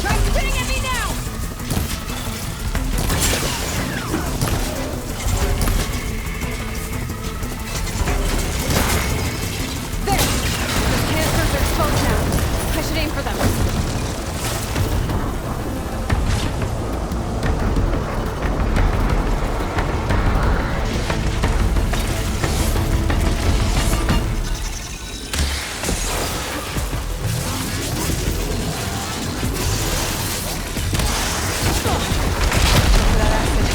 Try spitting at me now! There! The canisters are exposed now. I should aim for them. That acid.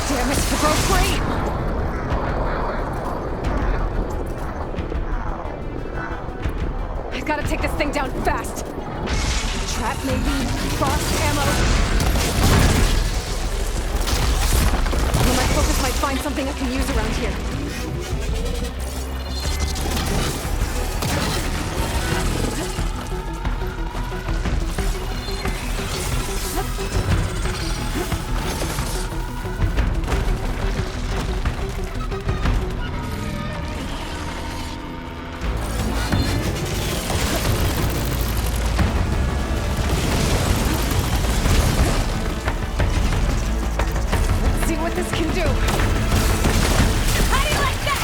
Damn it, it broke free! I gotta take this thing down fast. Trap maybe, frost ammo. When my focus might find something I can use around here. Let's see what this can do. How do you like that?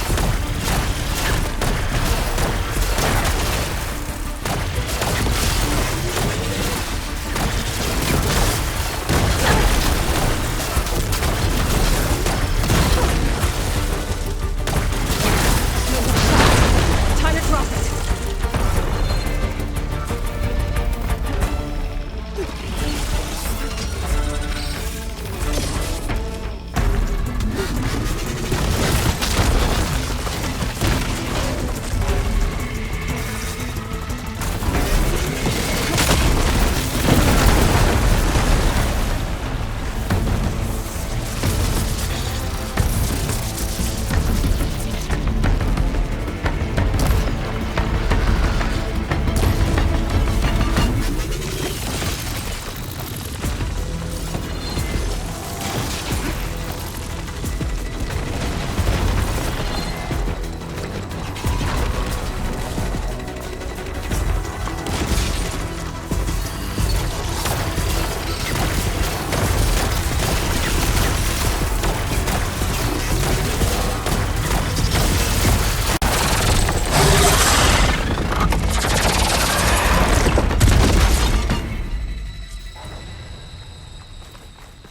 Time to drop it.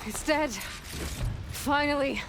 It's dead. Finally.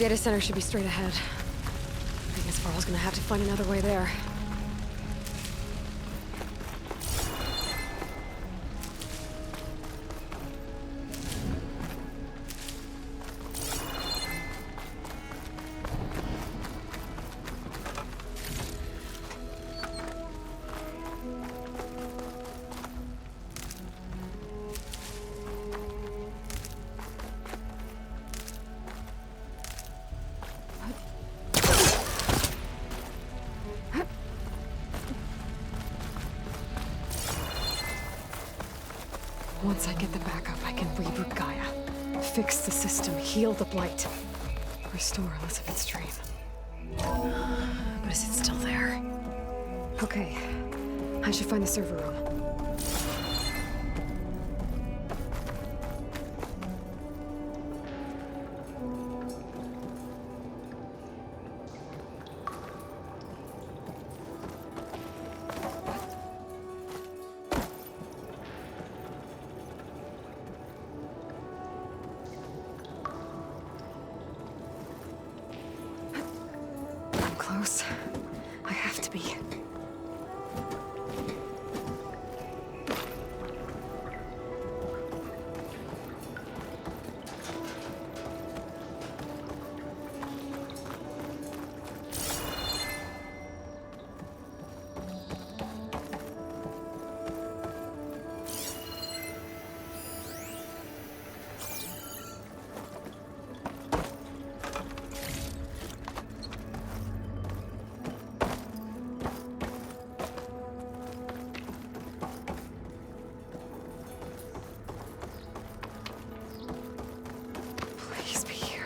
data center should be straight ahead. I guess Varl's gonna have to find another way there. Once I get the backup, I can reboot Gaia. Fix the system, heal the Blight. Restore Elizabeth's dream. But is it still there? Okay. I should find the server room. I'm close. I have to be. Please be here.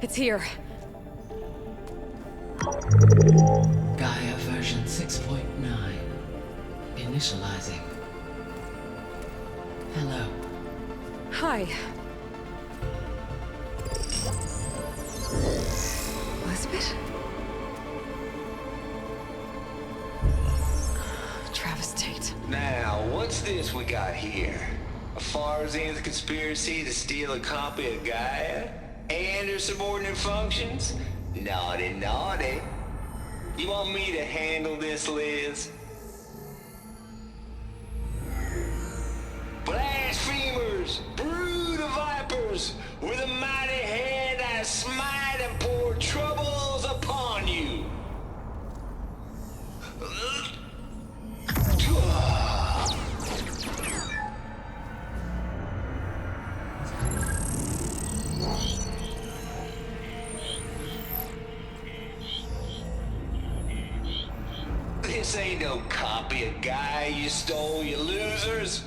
It's here. Gaia version 6.9. Initializing. Hello. Hi. Elizabeth? Travis Tate. Now, what's this we got here? A Farzian's conspiracy to steal a copy of Gaia? And her subordinate functions? Naughty, naughty. You want me to handle this, Liz? Blasphemers! Brood of vipers! With a mighty hand I smite and pour troubles upon you! This ain't no copy of Gaia you stole, you losers.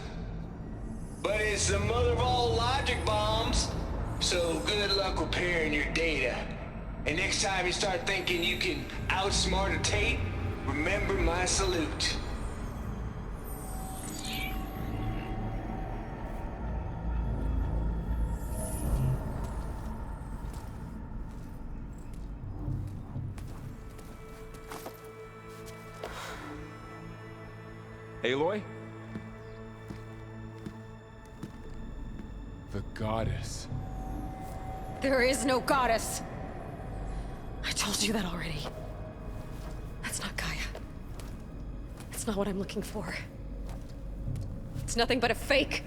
But it's the mother of all logic bombs. So good luck repairing your data. And next time you start thinking you can outsmart a Tate, remember my salute. Aloy? The goddess. There is no goddess. I told you that already. That's not Gaia. It's not what I'm looking for. It's nothing but a fake.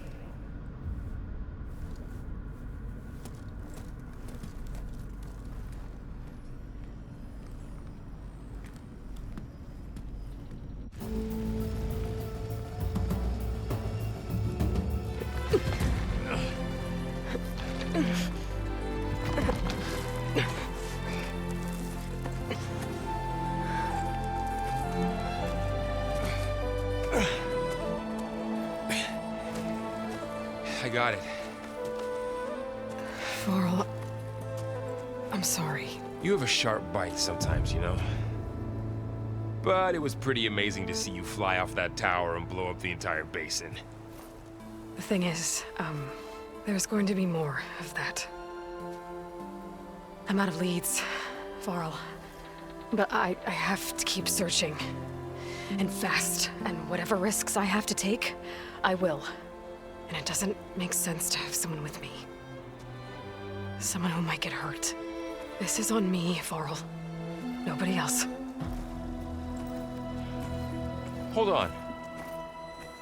I got it. Varl, I'm sorry. You have a sharp bite sometimes, you know? But it was pretty amazing to see you fly off that tower and blow up the entire basin. The thing is, there's going to be more of that. I'm out of leads, Varl. But I have to keep searching. And fast, and whatever risks I have to take, I will. And it doesn't make sense to have someone with me. Someone who might get hurt. This is on me, Varl. Nobody else. Hold on.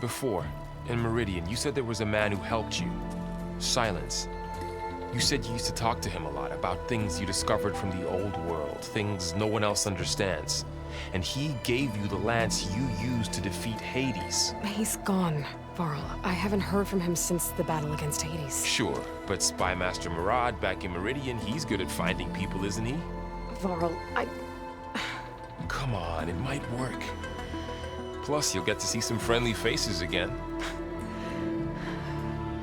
Before, in Meridian, you said there was a man who helped you. Silence. You said you used to talk to him a lot about things you discovered from the old world, things no one else understands. And he gave you the lance you used to defeat Hades. He's gone, Varl. I haven't heard from him since the battle against Hades. Sure, but Spy Master Murad back in Meridian, he's good at finding people, isn't he? Varl, Come on, it might work. Plus, you'll get to see some friendly faces again.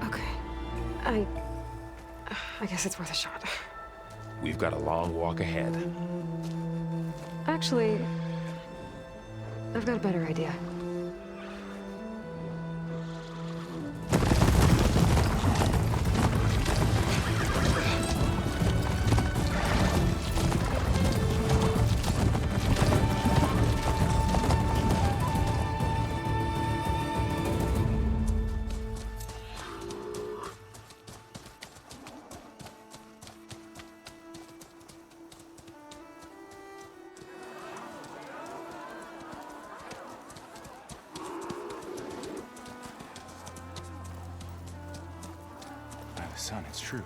Okay. I guess it's worth a shot. We've got a long walk ahead. Actually, I've got a better idea. Son, it's true.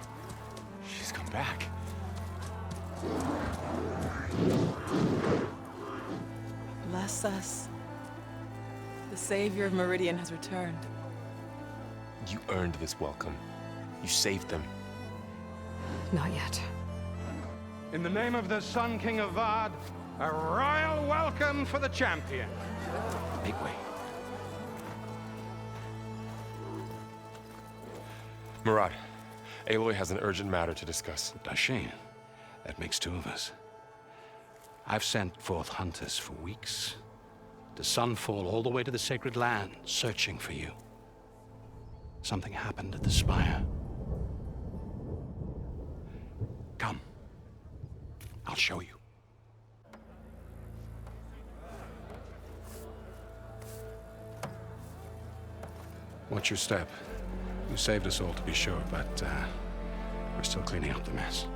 She's come back. Bless us. The savior of Meridian has returned. You earned this welcome. You saved them. Not yet. In the name of the Sun King of Vard, a royal welcome for the champion. Make way. Murad, Aloy has an urgent matter to discuss. Does she? That makes two of us. I've sent forth hunters for weeks, to Sunfall all the way to the Sacred Land, searching for you. Something happened at the Spire. Come. I'll show you. Watch your step. You saved us all, to be sure, but we're still cleaning up the mess.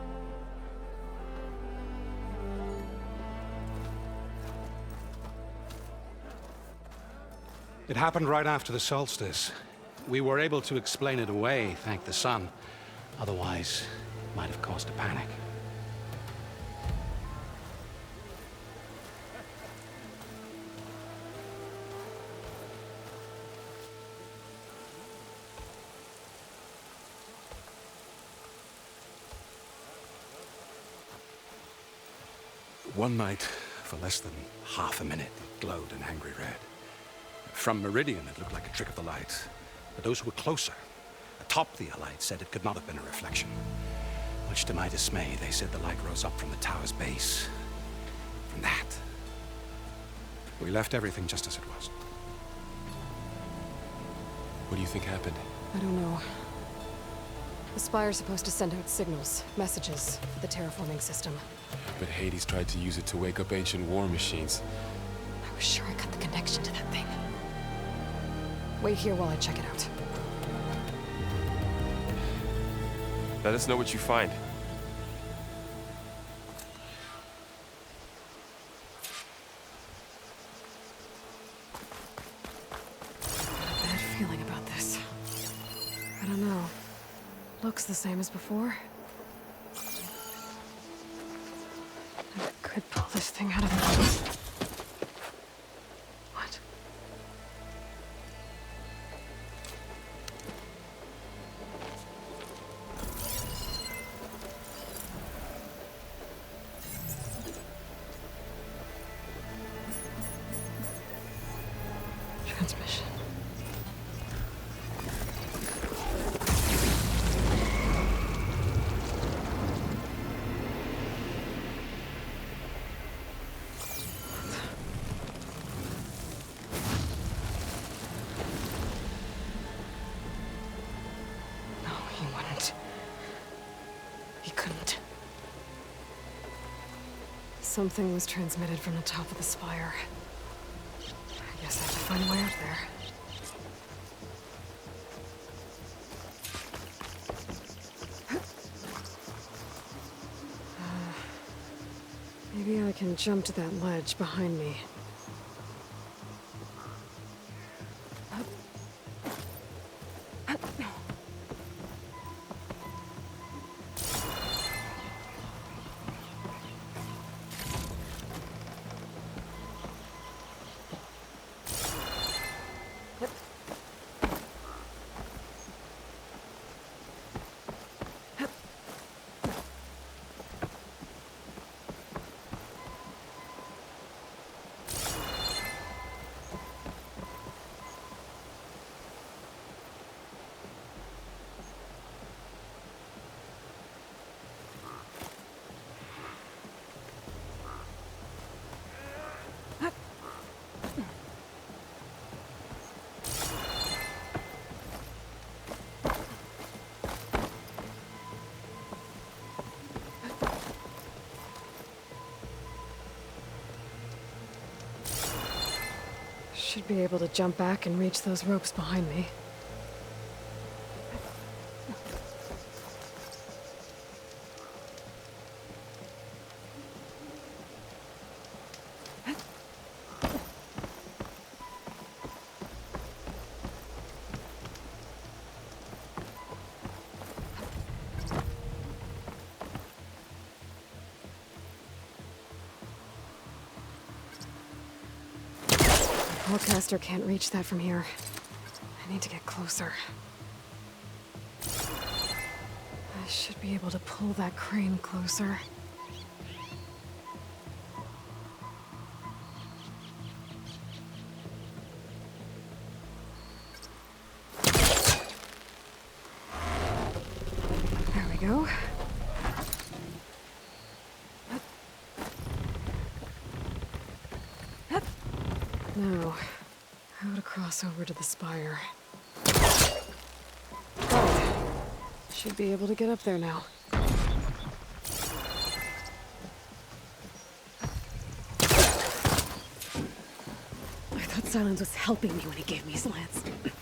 It happened right after the solstice. We were able to explain it away, thank the sun. Otherwise, it might have caused a panic. One night, for less than half a minute, it glowed an angry red. From Meridian, it looked like a trick of the light. But those who were closer, atop the Allied, said it could not have been a reflection. Much to my dismay, they said the light rose up from the tower's base. From that. We left everything just as it was. What do you think happened? I don't know. The Spire's supposed to send out signals, messages for the terraforming system. But Hades tried to use it to wake up ancient war machines. I was sure I cut the connection to that thing. Wait here while I check it out. Let us know what you find. Bad feeling about this. I don't know. Looks the same as before. I could pull this thing out of the... What? Transmission. Something was transmitted from the top of the spire. I guess I have to find a way up there. Maybe I can jump to that ledge behind me. Should be able to jump back and reach those ropes behind me. Hellcaster can't reach that from here. I need to get closer. I should be able to pull that crane closer. There we go. Now, how to cross over to the spire. Oh, should be able to get up there now. I thought Silence was helping me when he gave me his lance. It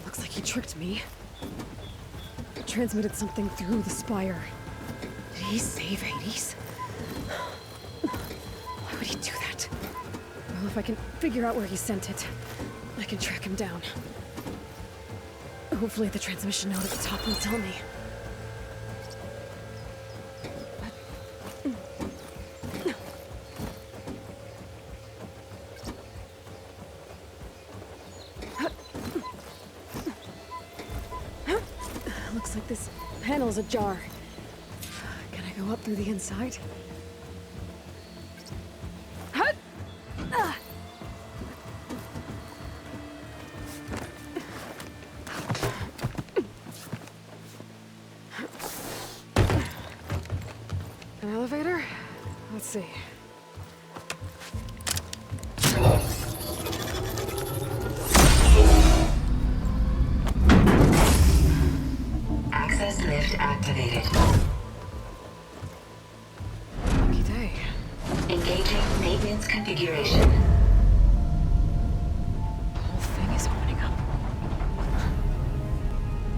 looks like he tricked me. Transmitted something through the spire. Did he save Hades? Why would he do that? Well, if I can figure out where he sent it, I can track him down. Hopefully the transmission node at the top will tell me. Looks like this panel's ajar. Can I go up through the inside? An elevator? Let's see. Access lift activated. Lucky day. Engaging maintenance configuration. The whole thing is opening up.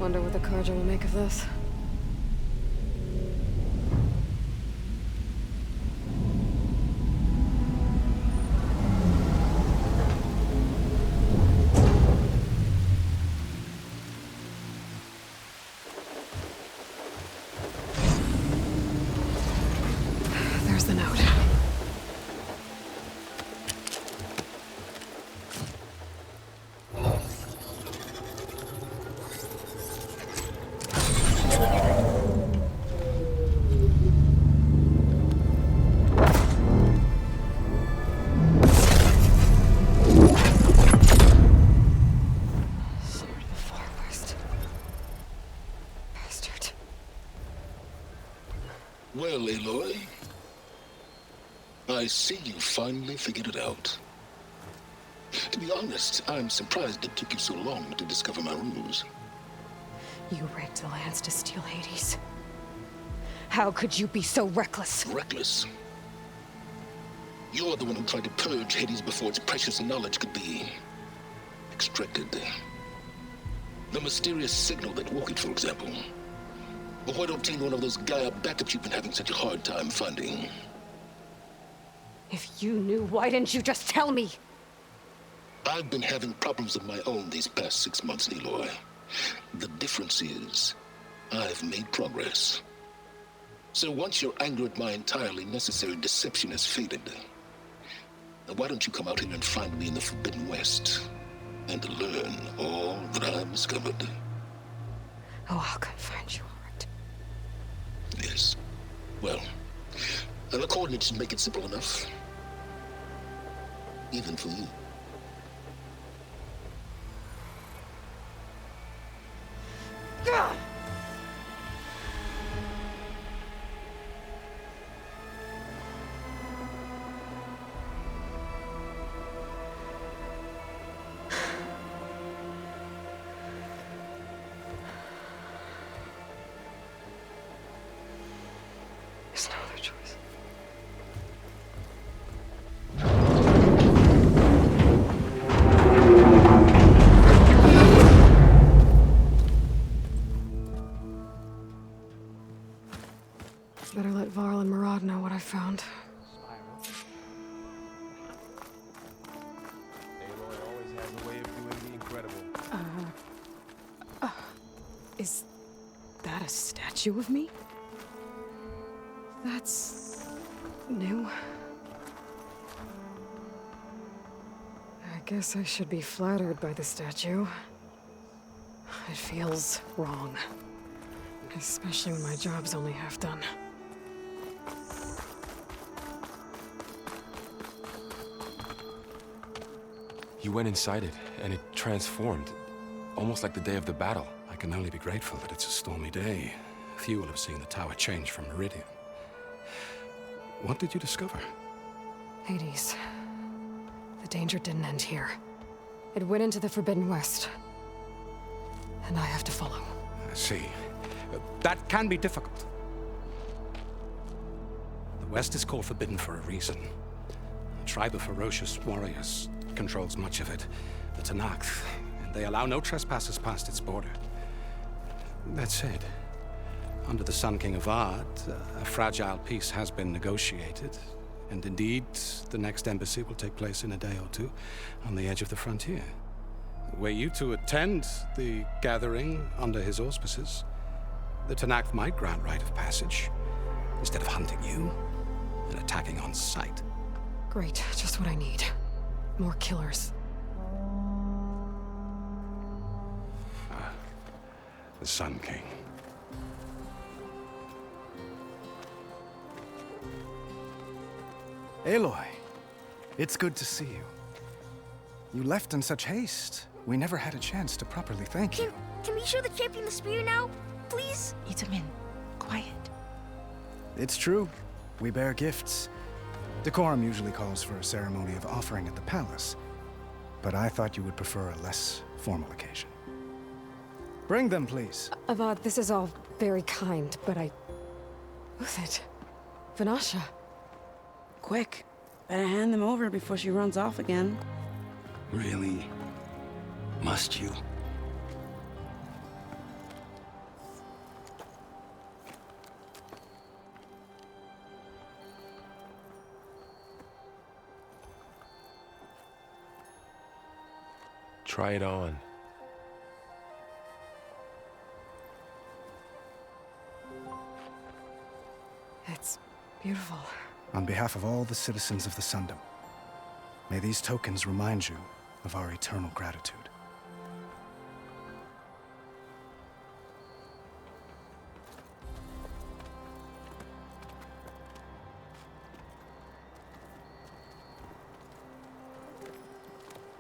Wonder what the Carja will make of this. There's the note. Sword of the Far West. Bastard. Well, Aloy, I see you finally figured it out. To be honest, I'm surprised it took you so long to discover my ruse. You rigged the lance to steal Hades. How could you be so reckless? Reckless? You're the one who tried to purge Hades before its precious knowledge could be extracted. The mysterious signal that woke it, for example. But why obtain one of those Gaia backups you've been having such a hard time finding? If you knew, why didn't you just tell me? I've been having problems of my own these past 6 months, Aloy. The difference is, I've made progress. So once your anger at my entirely necessary deception has faded, why don't you come out here and find me in the Forbidden West and learn all that I've discovered? Oh, I'll come find you, all right. Yes. Well, the coordinates should make it simple enough. Even for you. Gah! There's no other choice. Better let Varl and Murad know what I found. Aloy always has a way of doing the incredible. Is that a statue of me? That's new. I guess I should be flattered by the statue. It feels wrong. Especially when my job's only half done. You went inside it, and it transformed. Almost like the day of the battle. I can only be grateful that it's a stormy day. Few will have seen the tower change from Meridian. What did you discover? Hades. The danger didn't end here. It went into the Forbidden West. And I have to follow. I see. That can be difficult. The West is called Forbidden for a reason. A tribe of ferocious warriors controls much of it. The Tenakth. And they allow no trespassers past its border. That said, under the Sun King of Ard, a fragile peace has been negotiated. And indeed, the next embassy will take place in a day or two on the edge of the frontier. Were you to attend the gathering under his auspices, the Tenakth might grant right of passage, instead of hunting you and attacking on sight. Great, just what I need. More killers. The Sun King. Aloy, it's good to see you. You left in such haste. We never had a chance to properly thank you. Can we show the champion the spear now, please? Itamin, quiet. It's true. We bear gifts. Decorum usually calls for a ceremony of offering at the palace. But I thought you would prefer a less formal occasion. Bring them, please. Avad, this is all very kind, but Who's it? Vanasha. Quick. Better hand them over before she runs off again. Really? Must you? Try it on. It's beautiful. On behalf of all the citizens of the Sundom, may these tokens remind you of our eternal gratitude.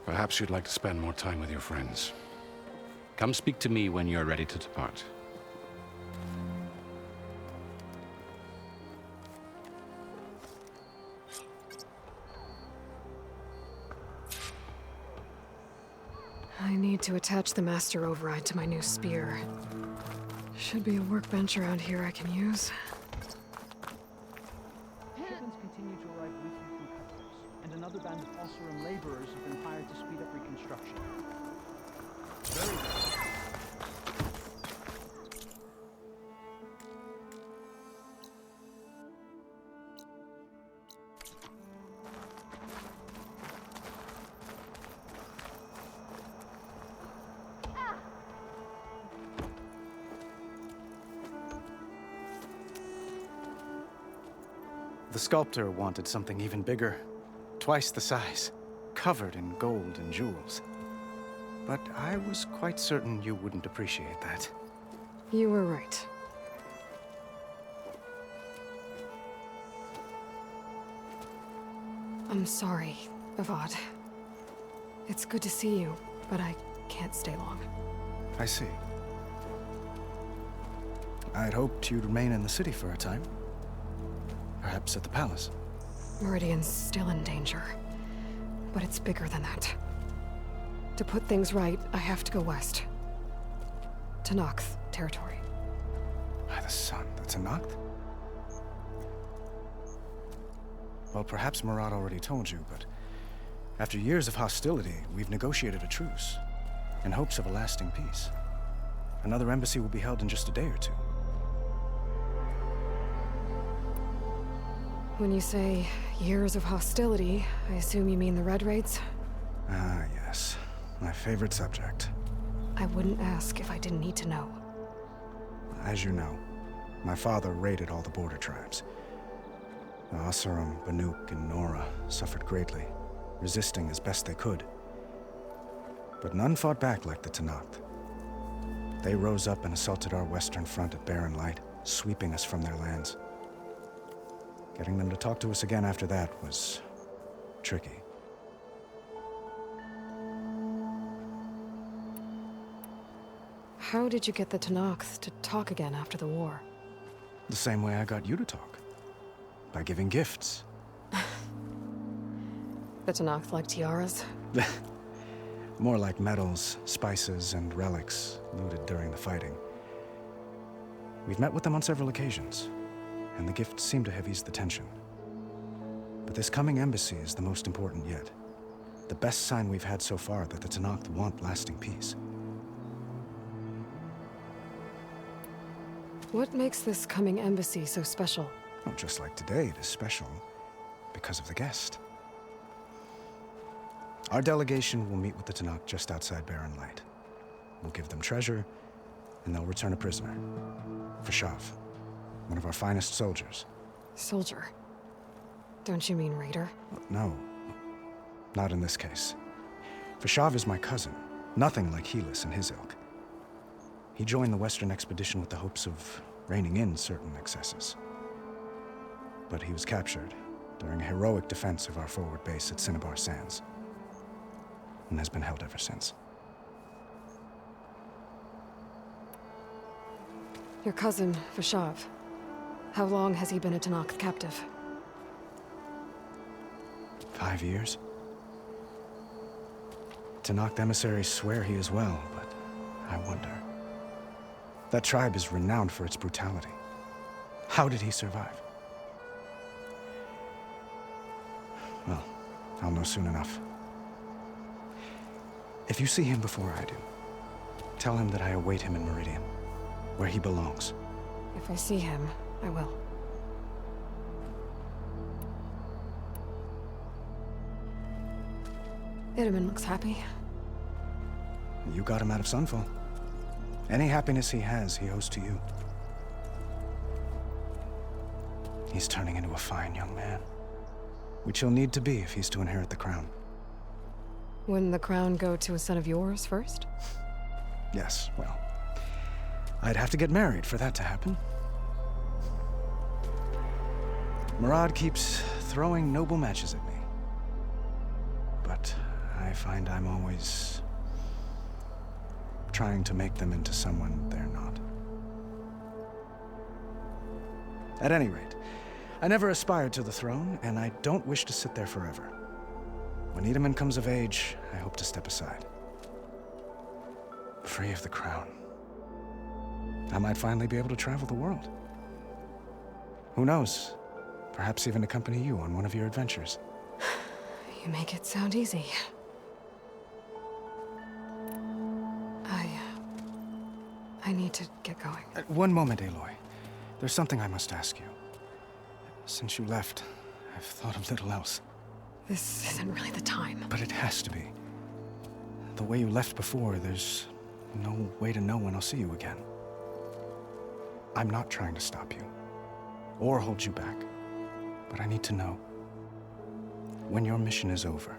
Perhaps you'd like to spend more time with your friends. Come speak to me when you're ready to depart. I need to attach the Master Override to my new spear. Should be a workbench around here I can use. Shipments continue to arrive weekly from customs. that another band of Osseram laborers have been hired to speed up reconstruction. Very well. The sculptor wanted something even bigger, twice the size, covered in gold and jewels. But I was quite certain you wouldn't appreciate that. You were right. I'm sorry, Avad. It's good to see you, but I can't stay long. I see. I'd hoped you'd remain in the city for a time. Perhaps at the palace. Meridian's still in danger, but it's bigger than that. To put things right, I have to go west. To Nox territory. By the sun, that's a Noct? Well, perhaps Murad already told you, but after years of hostility, we've negotiated a truce, in hopes of a lasting peace. Another embassy will be held in just a day or two. When you say years of hostility, I assume you mean the Red Raids? Ah, yes. My favorite subject. I wouldn't ask if I didn't need to know. As you know, my father raided all the border tribes. The Osseram, Banuk, and Nora suffered greatly, resisting as best they could. But none fought back like the Tenakth. They rose up and assaulted our western front at Barren Light, sweeping us from their lands. Getting them to talk to us again after that was tricky. How did you get the Tenakth to talk again after the war? The same way I got you to talk. By giving gifts. The Tenakth like tiaras? More like medals, spices, and relics looted during the fighting. We've met with them on several occasions, and the gifts seem to have eased the tension. But this coming embassy is the most important yet. The best sign we've had so far that the Tenakth want lasting peace. What makes this coming embassy so special? Well, just like today, it is special because of the guest. Our delegation will meet with the Tenakth just outside Barren Light. We'll give them treasure, and they'll return a prisoner. Fashav, one of our finest soldiers. Soldier? Don't you mean raider? No, not in this case. Fashav is my cousin, nothing like Helis and his ilk. He joined the Western expedition with the hopes of reining in certain excesses. But he was captured during a heroic defense of our forward base at Cinnabar Sands, and has been held ever since. Your cousin, Fashav. How long has he been a Tenakth captive? 5 years. Tenakth emissaries swear he is well, but I wonder. That tribe is renowned for its brutality. How did he survive? Well, I'll know soon enough. If you see him before I do, tell him that I await him in Meridian, where he belongs. If I see him, I will. Itamen looks happy. You got him out of Sunfall. Any happiness he has, he owes to you. He's turning into a fine young man, which he'll need to be if he's to inherit the crown. Wouldn't the crown go to a son of yours first? Yes, well, I'd have to get married for that to happen. Murad keeps throwing noble matches at me. But I find I'm always trying to make them into someone they're not. At any rate, I never aspired to the throne, and I don't wish to sit there forever. When Itamen comes of age, I hope to step aside. Free of the crown. I might finally be able to travel the world. Who knows? Perhaps even accompany you on one of your adventures. You make it sound easy. I need to get going. One moment, Aloy. There's something I must ask you. Since you left, I've thought of little else. This isn't really the time. But it has to be. The way you left before, there's no way to know when I'll see you again. I'm not trying to stop you, or hold you back. But I need to know, when your mission is over,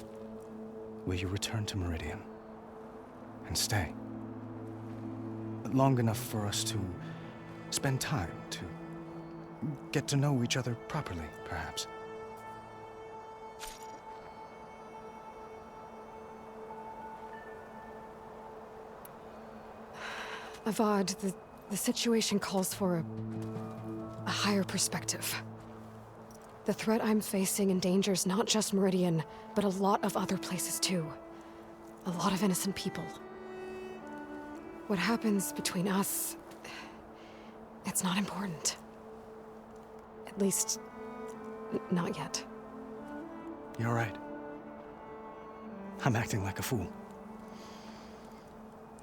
will you return to Meridian and stay? Long enough for us to spend time, to get to know each other properly, perhaps. Avad, the situation calls for a higher perspective. The threat I'm facing endangers not just Meridian, but a lot of other places too. A lot of innocent people. What happens between us, it's not important. At least, not yet. You're right. I'm acting like a fool.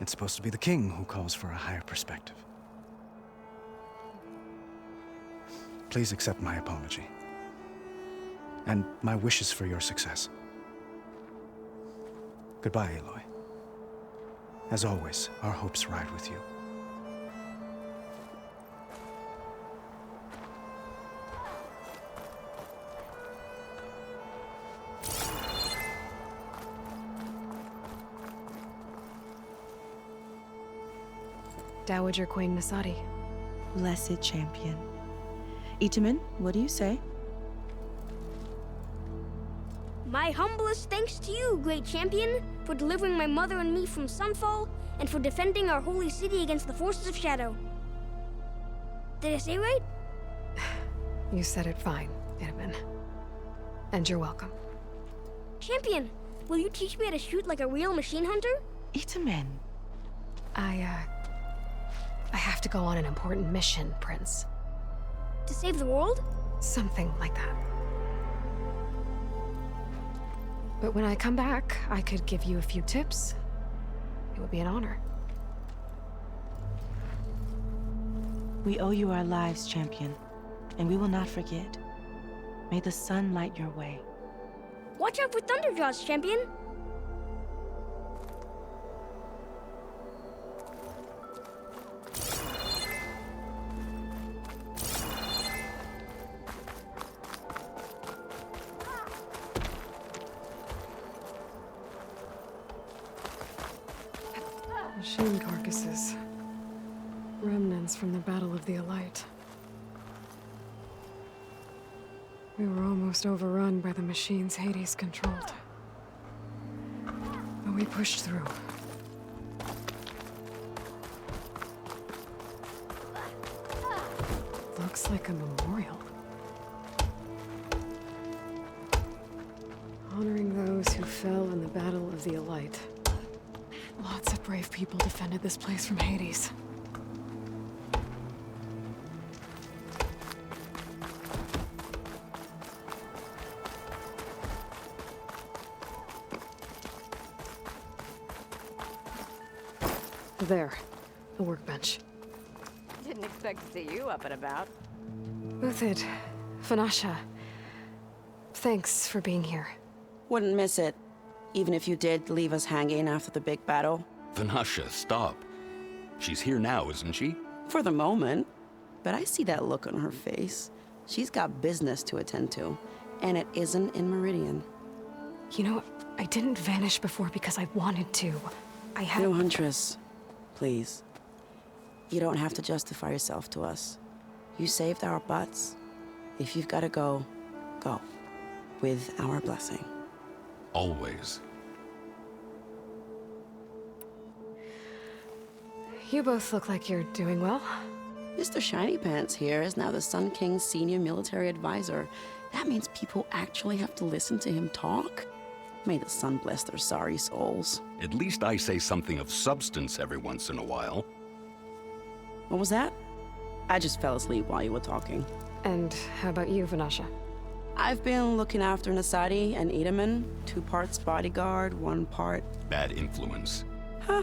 It's supposed to be the king who calls for a higher perspective. Please accept my apology. And my wishes for your success. Goodbye, Aloy. As always, our hopes ride with you. Dowager Queen Nasadi. Blessed champion. Itamen, what do you say? My humblest thanks to you, great champion, for delivering my mother and me from Sunfall, and for defending our holy city against the forces of Shadow. Did I say right? You said it fine, Itamen. And you're welcome. Champion, will you teach me how to shoot like a real machine hunter? Itamen. I have to go on an important mission, Prince. To save the world? Something like that. But when I come back, I could give you a few tips. It would be an honor. We owe you our lives, champion, and we will not forget. May the sun light your way. Watch out for Thunderjaws, champion! Machine carcasses. Remnants from the Battle of the Elite. We were almost overrun by the machines Hades controlled. But we pushed through. Looks like a memorial. Honoring those who fell in the Battle of the Elite. Lots of brave people defended this place from Hades. There, the workbench. Didn't expect to see you up and about. Uthid, Vanasha, thanks for being here. Wouldn't miss it, even if you did leave us hanging after the big battle. Vanasha, stop. She's here now, isn't she? For the moment. But I see that look on her face. She's got business to attend to, and it isn't in Meridian. You know, I didn't vanish before because I wanted to. I had— No, Huntress. Please. You don't have to justify yourself to us. You saved our butts. If you've got to go, go. With our blessing. Always. You both look like you're doing well. Mr. Shiny Pants here is now the Sun King's senior military advisor. That means people actually have to listen to him talk? May the sun bless their sorry souls. At least I say something of substance every once in a while. What was that? I just fell asleep while you were talking. And how about you, Vanasha? I've been looking after Nasadi and Edaman, 2 parts bodyguard, 1 part... Bad influence. Huh.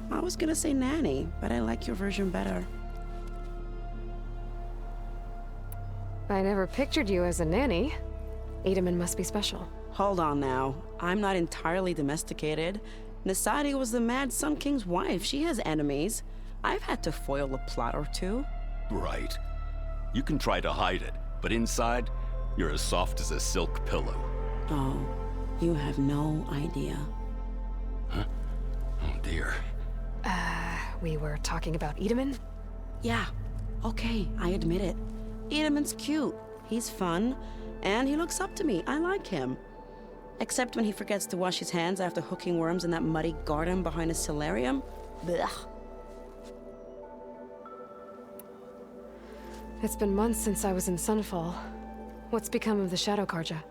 I was gonna say nanny, but I like your version better. I never pictured you as a nanny. Edaman must be special. Hold on now. I'm not entirely domesticated. Nasadi was the Mad Sun King's wife. She has enemies. I've had to foil a plot or 2. Right. You can try to hide it, but inside, you're as soft as a silk pillow. Oh, you have no idea. Huh? Oh dear. We were talking about Edaman? Yeah. Okay, I admit it. Edaman's cute. He's fun. And he looks up to me. I like him. Except when he forgets to wash his hands after hooking worms in that muddy garden behind his solarium. Blech. It's been months since I was in Sunfall. What's become of the Shadow Carja?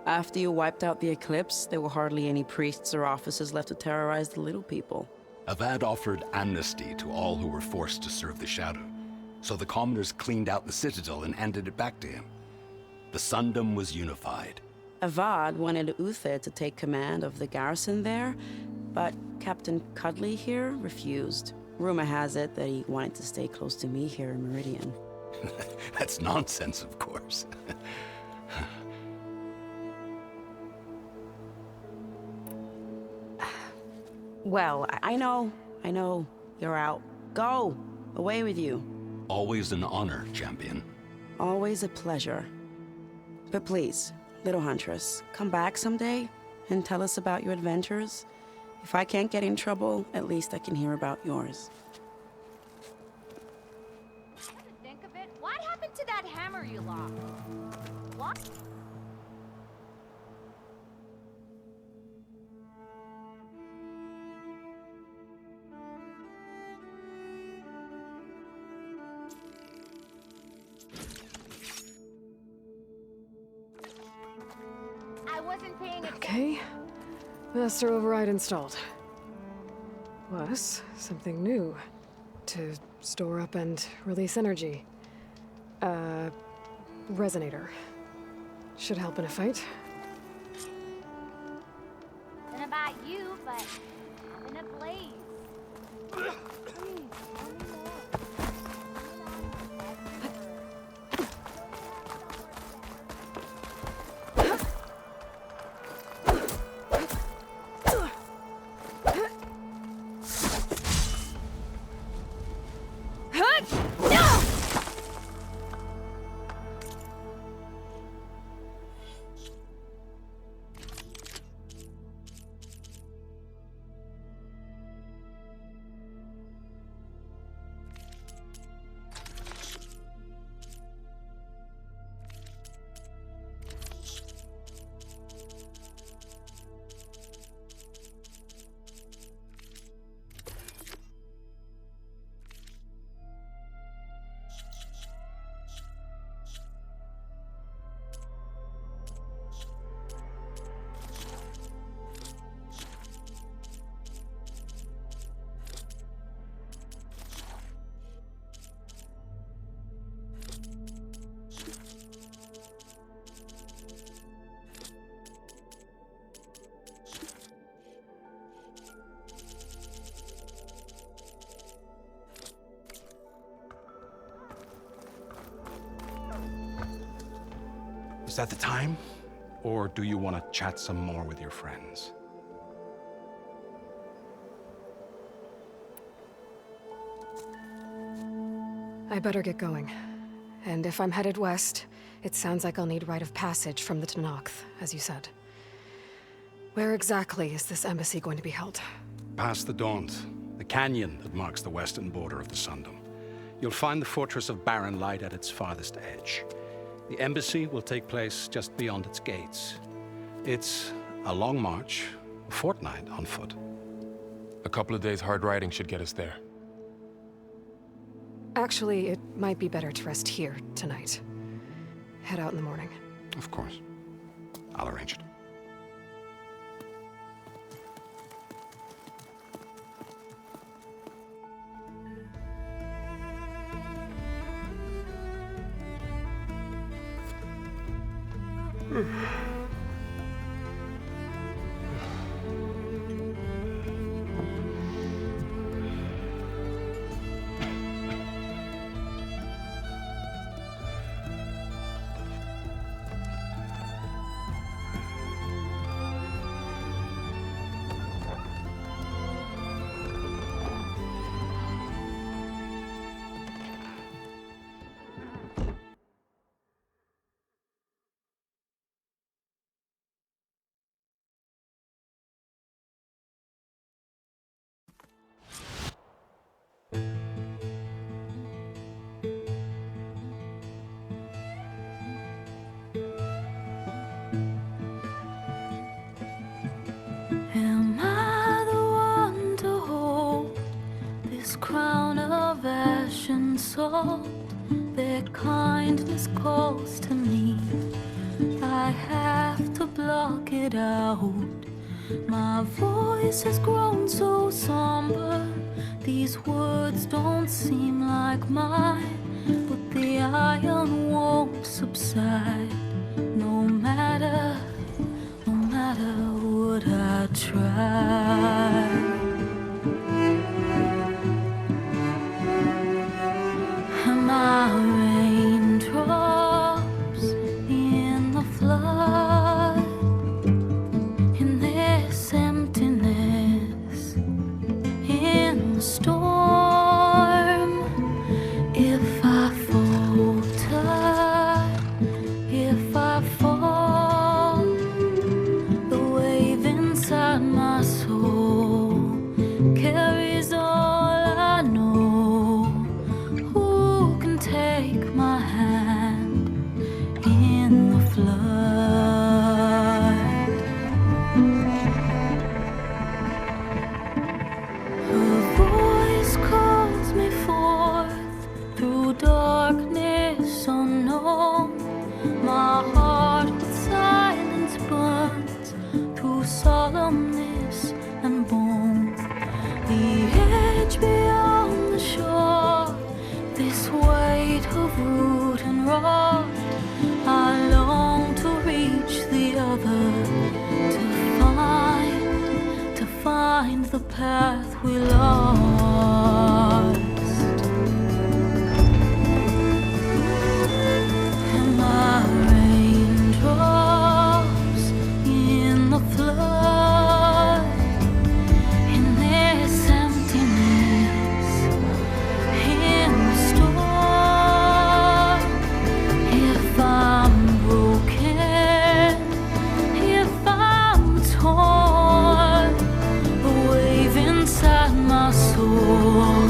After you wiped out the Eclipse, there were hardly any priests or officers left to terrorize the little people. Avad offered amnesty to all who were forced to serve the Shadow. So the commoners cleaned out the Citadel and handed it back to him. The Sundom was unified. Avad wanted Uther to take command of the garrison there, but Captain Cudley here refused. Rumor has it that he wanted to stay close to me here in Meridian. That's nonsense, of course. Well, I know. You're out. Go! Away with you. Always an honor, champion. Always a pleasure. But please, little huntress, come back someday and tell us about your adventures. If I can't get in trouble, at least I can hear about yours. Think of it. What happened to that hammer you lost? What? I wasn't paying attention. Okay. Master override installed. Plus, something new. To store up and release energy. Resonator. Should help in a fight. Don't know about you, but I'm in a blaze. Is that the time? Or do you want to chat some more with your friends? I better get going. And if I'm headed west, it sounds like I'll need rite of passage from the Tenakth, as you said. Where exactly is this embassy going to be held? Past the Daunt, the canyon that marks the western border of the Sundom. You'll find the fortress of Barren Light at its farthest edge. The embassy will take place just beyond its gates. It's a long march, a fortnight on foot. A couple of days hard riding should get us there. Actually, it might be better to rest here tonight. Head out in the morning. Of course. I'll arrange it. Am I the one to hold this crown of ash and salt? Their kindness calls to me. I have to block it out. My voice has grown so somber. These words don't seem like mine, but the iron won't subside. No matter what I try. Am I raindrops in the flood? In this emptiness, in the storm. If I falter, if I fall, the wave inside my soul carries all I know. Who can take my hand in the flood? Her voice calls me forth through darkness unknown. My heart with silence burns through solemnness and bone. The edge beyond the shore, this weight of root and rod. I long to reach the other, to find the path we lost. Am I raindrops in the flood? In this emptiness, in the storm. If I'm broken, if I'm torn, the wave inside my soul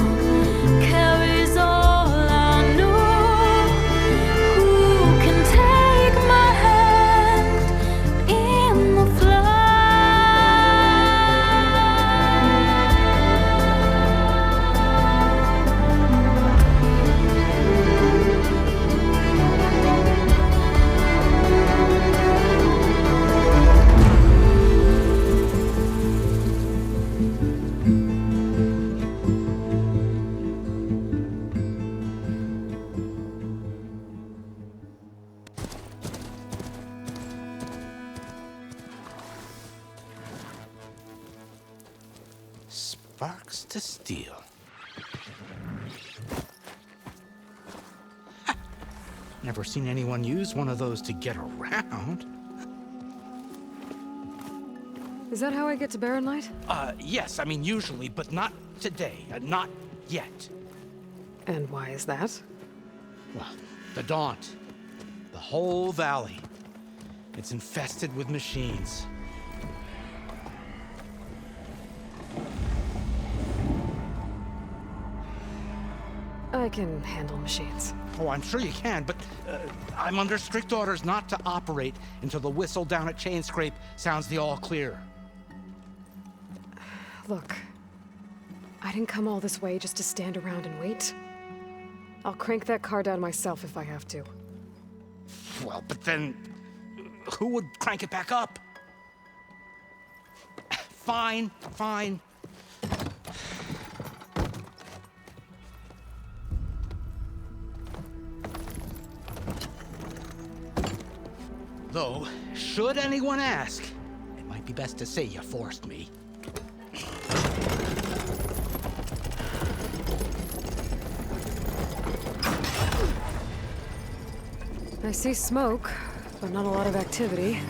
carries all I know. Who can take my hand in the Sparks to steel. Never seen anyone use one of those to get around. Is that how I get to Barren Light? Yes, I mean usually, but not today. Not yet. And why is that? Well, the Daunt. The whole valley. It's infested with machines. I can handle machines. Oh, I'm sure you can, but I'm under strict orders not to operate until the whistle down at Chainscrape sounds the all clear. Look, I didn't come all this way just to stand around and wait. I'll crank that car down myself if I have to. Well, but then who would crank it back up? Fine, fine. Though, should anyone ask, it might be best to say you forced me. I see smoke, but not a lot of activity.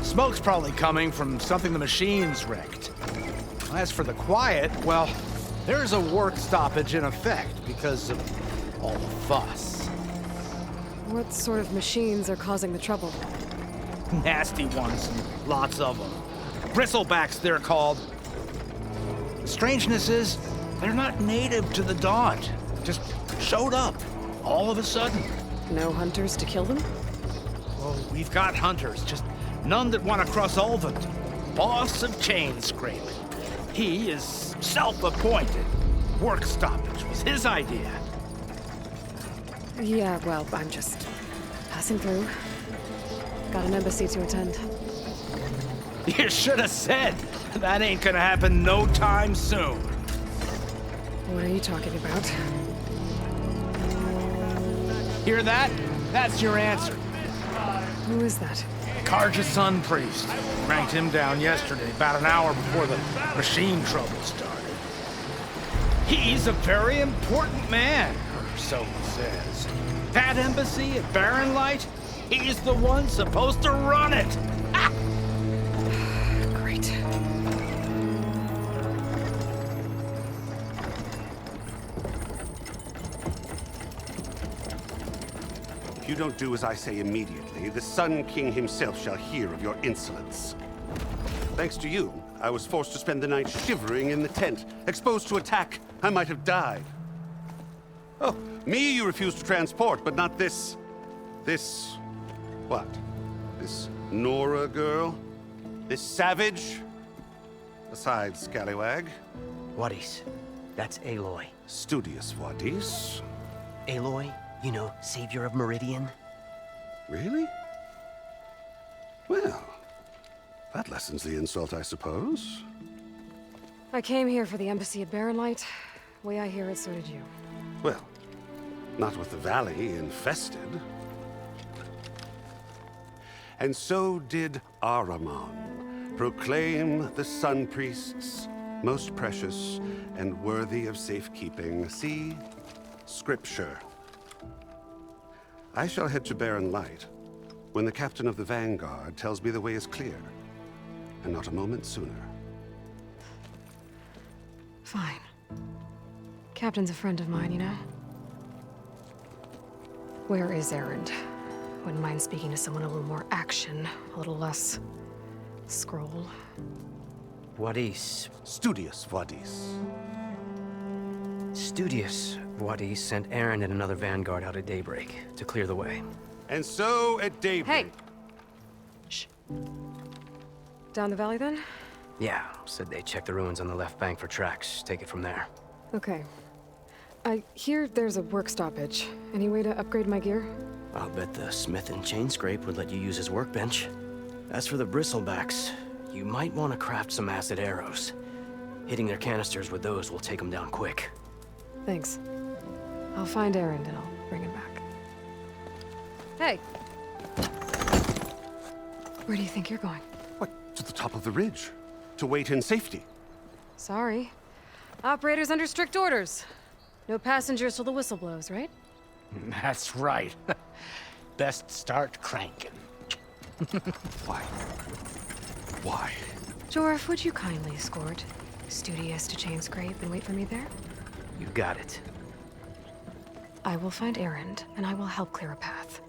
Smoke's probably coming from something the machines wrecked. As for the quiet, well, there's a work stoppage in effect because of all the fuss. What sort of machines are causing the trouble? Nasty ones, and lots of them. Bristlebacks, they're called. The strangeness is, they're not native to the Daunt. Just showed up, all of a sudden. No hunters to kill them? Oh, we've got hunters, just none that want to cross Ulvund. Boss of Chainscrape. He is self-appointed. Work stoppage was his idea. Yeah, well, I'm just passing through. Got an embassy to attend. You should have said. That ain't gonna happen no time soon. What are you talking about? Hear that? That's your answer. Who is that? Karja Sun Priest. Ranked him down yesterday, about an hour before the machine trouble started. He's a very important man, or so he says. That embassy at Barren Light, he's the one supposed to run it. Ah! Great. If you don't do as I say immediately, the Sun King himself shall hear of your insolence. Thanks to you, I was forced to spend the night shivering in the tent. Exposed to attack, I might have died. Oh, me you refuse to transport, but not this... what? This Nora girl? This savage? Besides, scallywag. Wadis. That's Aloy. Studious Wadis. Aloy, you know, savior of Meridian. Really? Well, that lessens the insult, I suppose. I came here for the embassy at Barren Light. Way I hear it, so did you. Well, not with the valley infested. And so did Ahriman proclaim the Sun Priests most precious and worthy of safekeeping. See? Scripture. I shall head to Barren Light when the captain of the Vanguard tells me the way is clear, and not a moment sooner. Fine. Captain's a friend of mine, you know? Where is Erend? Wouldn't mind speaking to someone a little more action, a little less scroll. Wadis. Studious Wadis. Studious Wadis sent Erend and another Vanguard out at daybreak to clear the way. And so at daybreak... Hey! Shh. Down the valley, then? Yeah, said they checked the ruins on the left bank for tracks. Take it from there. Okay. I hear there's a work stoppage. Any way to upgrade my gear? I'll bet the smith in Chainscrape would let you use his workbench. As for the Bristlebacks, you might want to craft some acid arrows. Hitting their canisters with those will take them down quick. Thanks. I'll find Erend and I'll bring him back. Hey! Where do you think you're going? What, to the top of the ridge? To wait in safety? Sorry. Operator's under strict orders. No passengers till the whistle blows, right? That's right. Best start cranking. Why? Why? Jorf, would you kindly escort Studious to Chainscrape and wait for me there? You got it. I will find Erend, and I will help clear a path.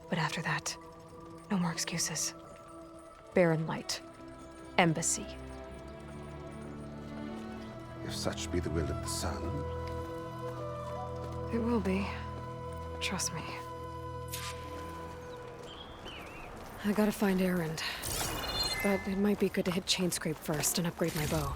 But after that, no more excuses. Barren Light. Embassy. If such be the will of the sun. It will be. Trust me. I gotta find Erend. But it might be good to hit Chainscrape first and upgrade my bow.